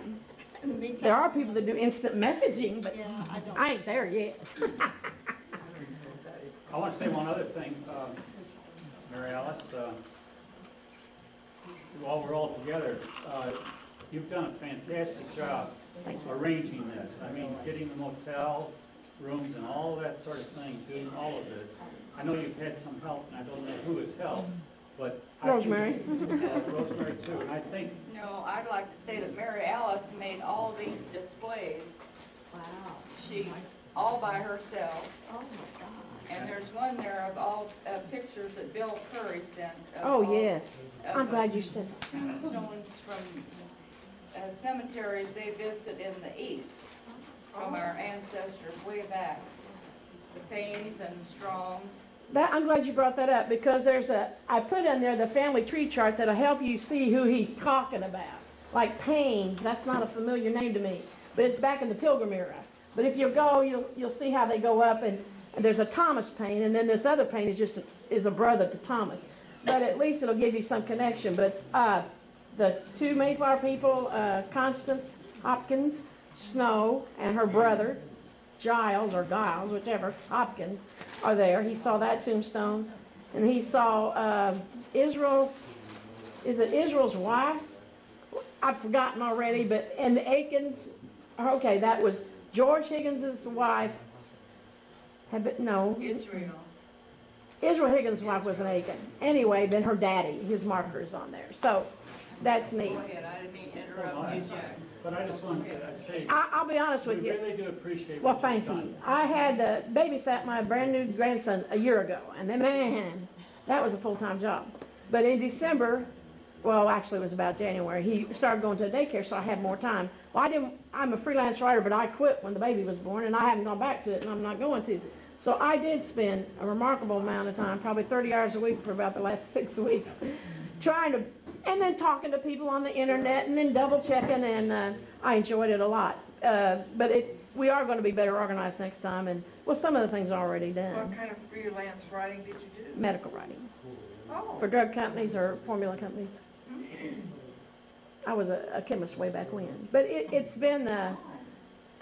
In the meantime, There are people that do instant messaging, but Yeah, I don't. I ain't there yet. I want to say one other thing, Mary Alice. While we're all together, you've done a fantastic job arranging this. I mean, getting the motel rooms and all that sort of thing, doing all of this. I know you've had some help, and I don't know who has helped, but I think- Rosemary. Rosemary too, and I think No, I'd like to say that Mary Alice made all these displays. Wow. She, all by herself. Oh, my God. And there's one there of all pictures that Bill Curry sent. Of Oh, all- yes. of I'm the glad you said that. tombstones from cemeteries they visited in the East, from our ancestors way back. The Paynes and Strongs. I'm glad you brought that up, because I put in there the family tree chart that'll help you see who he's talking about. Like Paynes, that's not a familiar name to me, but it's back in the Pilgrim era. But if you go, you'll see how they go up, and there's a Thomas Payne, and then this other Payne is a brother to Thomas. But at least it'll give you some connection. But the two Mayflower people, Constance Hopkins Snow and her brother, Giles, whichever, Hopkins, are there. He saw that tombstone. And he saw Israel's wife's? I've forgotten already, and the Aikens, okay, that was George Higgins' wife. No. Israel Higgins' wife was an Aiken. Anyway, then her daddy, his marker is on there. So that's neat. Go ahead, I didn't mean to interrupt you, Jack. But I just wanted to say, I'll be honest with we you. really do appreciate Well, what thank you've done. you. I had babysat my brand new grandson a year ago, and then, man, that was a full-time job. But in December, well, actually it was about January, he started going to a daycare, so I had more time. Well, I'm a freelance writer, but I quit when the baby was born, and I haven't gone back to it, and I'm not going to. So I did spend a remarkable amount of time, probably 30 hours a week for about the last 6 weeks, and then talking to people on the internet, and then double checking, and I enjoyed it a lot. But we are going to be better organized next time, and well, some of the things are already done. What kind of freelance writing did you do? Medical writing Oh. for drug companies or formula companies. I was a chemist way back when, but it's been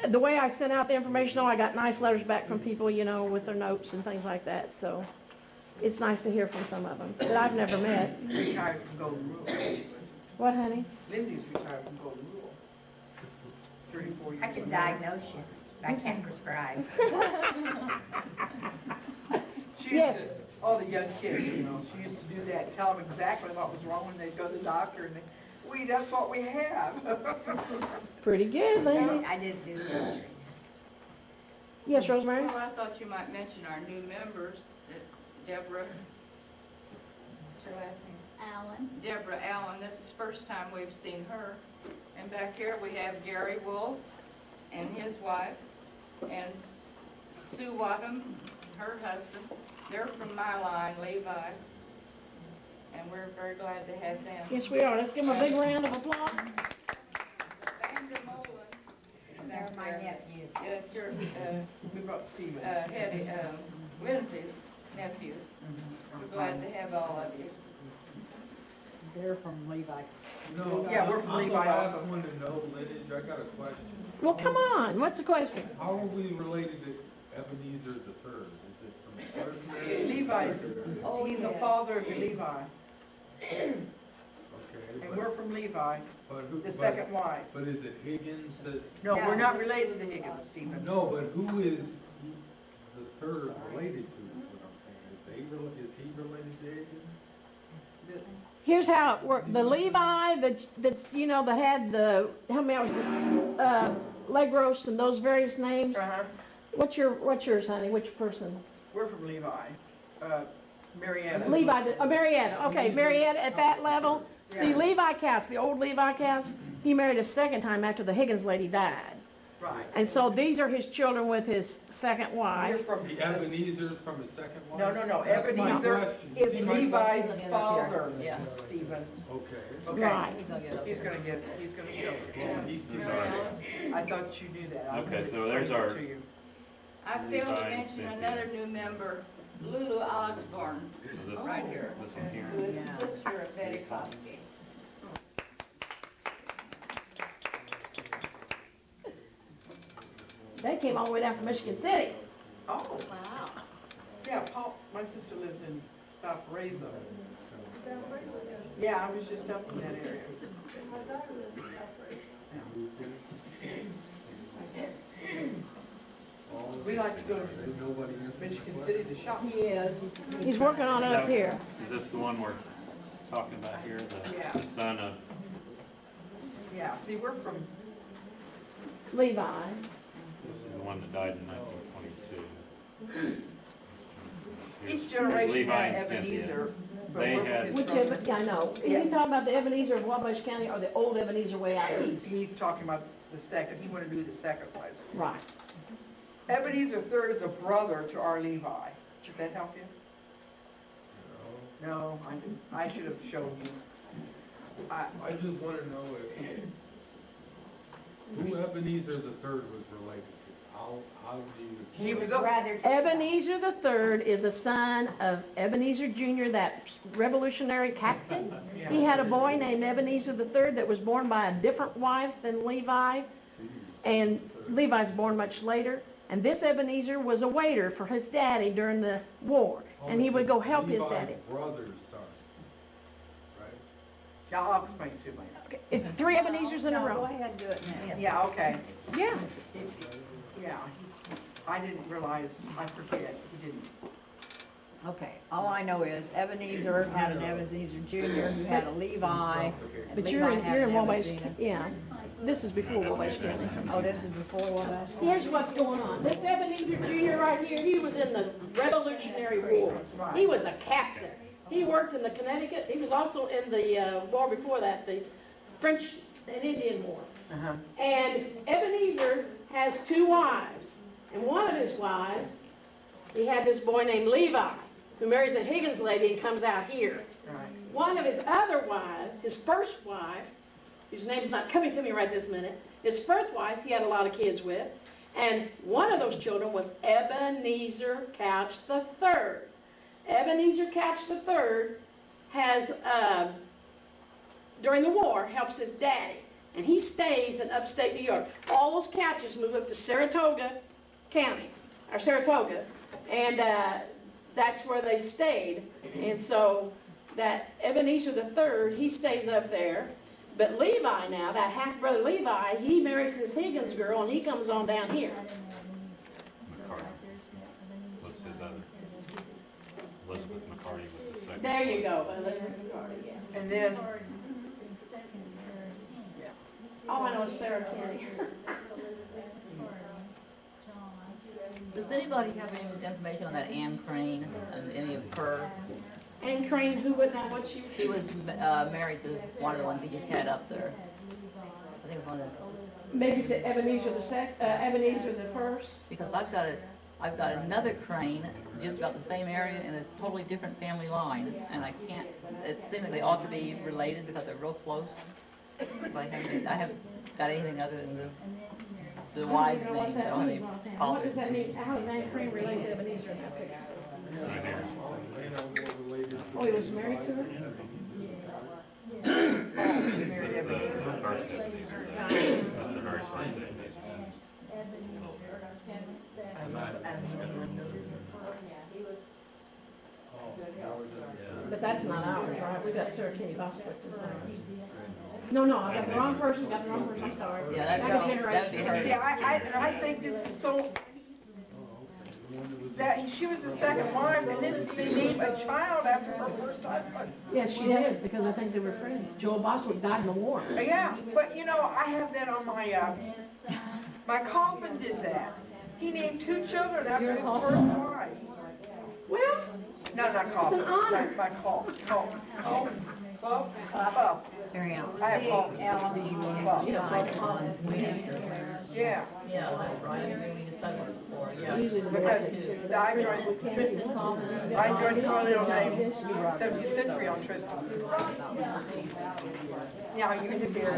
the way I sent out the information. I got nice letters back from people, with their notes and things like that. So it's nice to hear from some of them that I've never met. Retired from Golden Rule. What, honey? Lindsay's retired from Golden Rule. 34 years. I can diagnose you, but I can't prescribe. She used to, all the young kids, she used to do that, tell them exactly what was wrong when they'd go to the doctor, and that's what we have. Pretty good, Lindsay. I didn't do surgery. Yes, Rosemary? Well, I thought you might mention our new members, Deborah. What's her last name? Allen. Deborah Allen. This is the first time we've seen her. And back here we have Gary Wolf and his wife, and Sue Wadham, her husband. They're from my line, Levi, and we're very glad to have them. Yes, we are. Let's give them a big round of applause. They're my nephews. Yes, your, We brought Stephen. Lindsay's nephews. We're glad to have all of you. They're from Levi. No, Yeah, we're from I'm the Levi last also. one to know lineage. I got a question. Well, come on. What's the question? How are we related to Ebenezer the Third? Is it from first marriage? Levi's, he's a father of Levi, Okay. and we're from Levi, but who- the but- second wife. But is it Higgins that? No, we're not related to Higgins, Stephen. No, but who is the third related to, is what I'm saying. Is he related to Higgins? Here's how it worked. The Levi that had the, help me out with leg roast and those various names. Uh-huh. What's yours, honey? Which person? We're from Levi, Marietta. Levi, Marietta. Okay, Marietta at that level. See, Yeah. Levi Cass, the old Levi Cass, he married a second time after the Higgins lady died. Right. And so these are his children with his second You're wife. from The Ebenezer's from his second wife? No, no, no, That's my Ebenezer question. is That's my Levi's question. father, Yeah. Stephen. Okay. Okay. Right. He's gonna show Well, you. he's the I thought you knew that. I'll Okay, so explain there's it our- to you. I failed Levi to and mention Cynthia. another new member, Lulu Osborne, So this, right here, this one here. who is the sister of Betty Kosky. They came all the way down from Michigan City. Oh. Wow. Yeah, Paul, my sister lives in Valparaiso. Yeah, I was just up in that area. My daughter lives in Valparaiso. We like to go to Michigan City to shop. Yes. He's working on it up here. Is this the one we're talking about here, Yeah. the son of, Yeah, see, we're from, Levi. this is the one that died in 1922. each generation Levi had and Cynthia. Ebenezer. but They we're had- from- Which yeah, I know. Is he talking about the Ebenezer of Wabash County or the old Ebenezer way out east? He's talking about the second, he wanted to do the second place. Right. Ebenezer III is a brother to our Levi. Does that help you? No, I didn't. I should have shown you. I just want to know who Ebenezer the Third was related to. How do you? He was a, Ebenezer the Third is a son of Ebenezer Jr., that revolutionary captain. He had a boy named Ebenezer the Third that was born by a different wife than Levi, and Levi's born much later. And this Ebenezer was a waiter for his daddy during the war, and he would go help his daddy. Levi's brother's son, right? yeah, I'll explain it to you later. 3 Ebenezers in a Go row. ahead and do it now. Yeah, okay. Yeah. Yeah, I didn't realize, I forget, he didn't. Okay, all I know is Ebenezer had an Ebenezer Jr. who had a Levi. and But Levi you're had in an Wabash, Ebenezer. yeah. This is before Wabash County. Oh, this is before Wabash? Here's what's going on. This Ebenezer Jr. right here, he was in the Revolutionary War. He was a captain. He worked in the Connecticut. He was also in the war before that, the French and Indian War. Uh-huh. And Ebenezer has 2 wives. And one of his wives, he had this boy named Levi, who marries a Higgins lady and comes out here. Right. One of his other wives, his first wife, whose name's not coming to me right this minute, his first wife he had a lot of kids with, and one of those children was Ebenezer Couch III. Ebenezer Couch III has, during the war, helps his daddy, and he stays in upstate New York. All those Couches move up to Saratoga County, or Saratoga, and that's where they stayed. And so that Ebenezer III, he stays up there. But Levi now, that half-brother Levi, he marries this Higgins girl, and he comes on down here. McCarty was his other. Elizabeth McCarty was the second. There you go, Elizabeth McCarty, yeah. And then, All I know is Sarah County. Does anybody have any information on that Ann Crane and any of her? Ann Crane, who would know what She was married to one of the ones he just had up there. I think it was one of the, maybe to Ebenezer Ebenezer the First. because I've got another Crane just about the same area in a totally different family line, and I can't. It seems like they ought to be related because they're real close. But I haven't got anything other than the wives' I don't names. know I don't have any what does politics. that mean? How is Ann Crane related to Ebenezer in that picture? Right here. Oh, he was married to her? That's the first Ebenezer. That's the very first Ebenezer. But that's not ours, right? We got Sarah Kenny Bosworth as well. No, I got the wrong person, I'm sorry. Yeah, that'd be her. see, I think this is so, that she was the second wife, and then they named a child after her first husband. Yes, she did, because I think they were friends. Joel Bosworth died in the war. Yeah, but you know, I have that on my, my coffin did that. He named 2 children after his first wife. Well, No, not coffin, It's an honor. my coffin. Mary Ellen, I have coffin. do you want to sign on when Yeah. Yeah, that's right, I mean, we decided what it's for, yeah. Because I joined colonial names 17th century on Tristan. Now, you did there.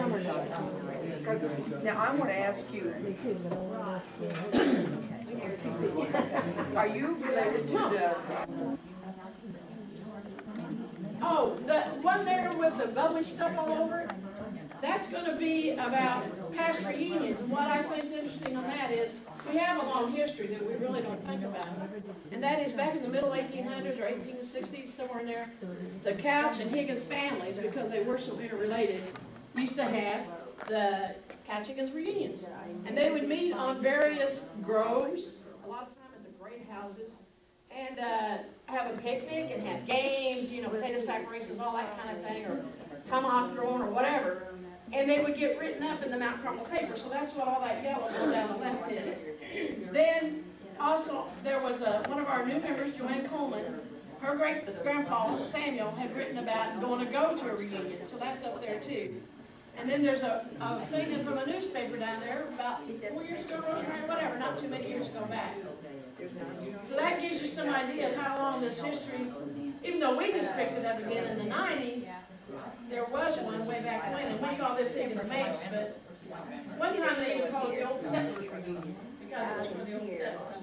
Because, now, I want to ask you, are you related to the, Oh, the one there with the bubbly stuff all over it, that's gonna be about past reunions, and what I think's interesting on that is, we have a long history that we really don't think about. And that is back in the middle 1800s or 1860s, somewhere in there, the Couch and Higgins families, because they were so interrelated, used to have the Couch Higgins reunions. And they would meet on various groves, a lot of time at the great houses, and have a picnic and have games, you know, potato sack races, all that kind of thing, or tomahawk throwing or whatever. And they would get written up in the Mount Carmel paper, so that's what all that yellow down the left is. Then, also, there was one of our new members, Joanne Coleman, her great-grandpa, Samuel, had written about going to go to a reunion, so that's up there too. And then there's a thing from a newspaper down there about 4 years ago, or whatever, not too many years ago back. So that gives you some idea of how long this history, even though we just picked it up again in the 90s, there was one way back when, and we call this Higgins-Mapes, but one time they even called it the Old Settlers Reunion, because it was for the old settlers.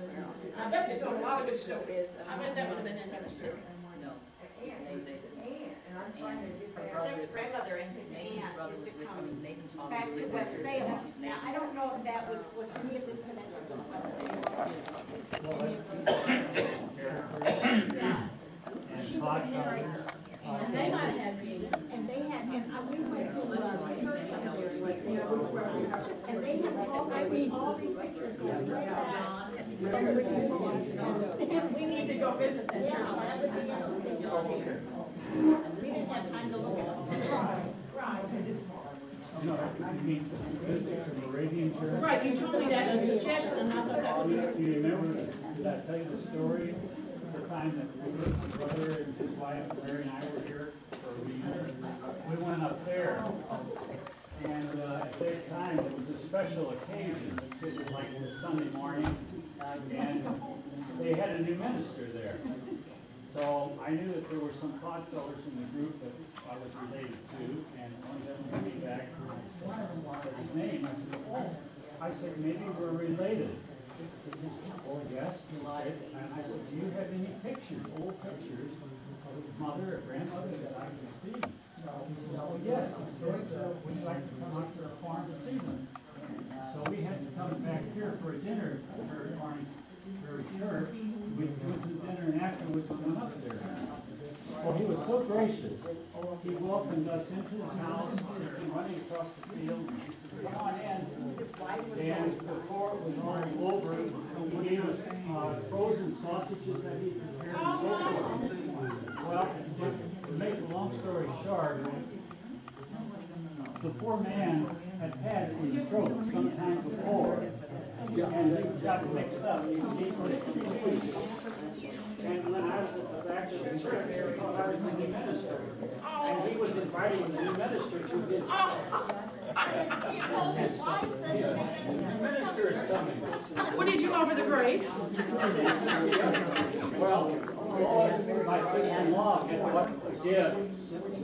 I bet they told a lot of good stories. I bet that would have been in there too. Their grandmother and his aunt used to come back to West Salem. Now, I don't know if that was any of this connected to West Salem. She was married, And they might have you. and they had, and we went to church up there, and they had all these pictures going back. And we need to go visit that church. We didn't have time to look at them. No, I mean, visit the Moravian church. Right, you told me that as a suggestion, and I thought that would be. Do you remember, did I tell you the story, the time that my brother and his wife, Mary and I were here for a reunion? We went up there, and at that time, it was a special occasion. It was like a Sunday morning, and they had a new minister there. So I knew that there were some Podfellers in the group that I was related to, and one of them came back and said his name. I said, maybe we're related. He said, oh, yes. He said, and I said, do you have any pictures, old pictures of his mother or grandmother that I can see? He said, oh, yes. He said, would you like to come out to our farm to see them? So we had to come back here for a dinner at her farm, her church. We went to dinner and afterwards we went up there. Well, he was so gracious. He welcomed us into his house, running across the field. He said, come on in. And before it was all over, he gave us frozen sausages that he prepared and so forth. Well, to make a long story short, the poor man had had a stroke sometime before, and he got mixed up. He was easily confused. And when I was at the back of the church, they thought I was the new minister. And he was inviting the new minister to his house. The minister is coming. What did you offer the grace? Well, my sister-in-law had what to give.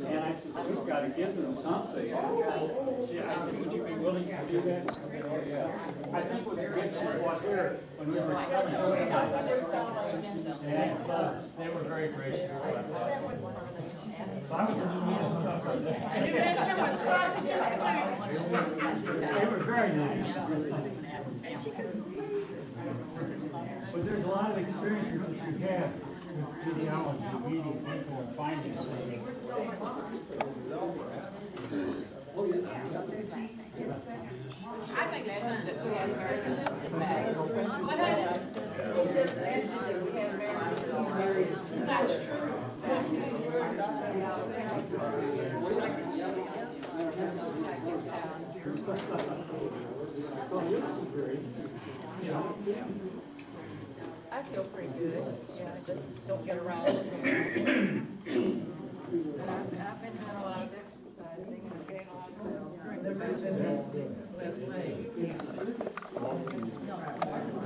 And I said, we've got to give them something. I said, would you be willing to do that? I said, oh, yeah. I think it was a gift she bought here when we were coming. And they were very gracious about that. So I was a new minister. And you mentioned with sausages too. They were very nice. But there's a lot of experiences that you have with genealogy, meeting people and finding things. I think it's fun that we have Americans. That's true. I feel pretty good. Yeah, I just don't get around.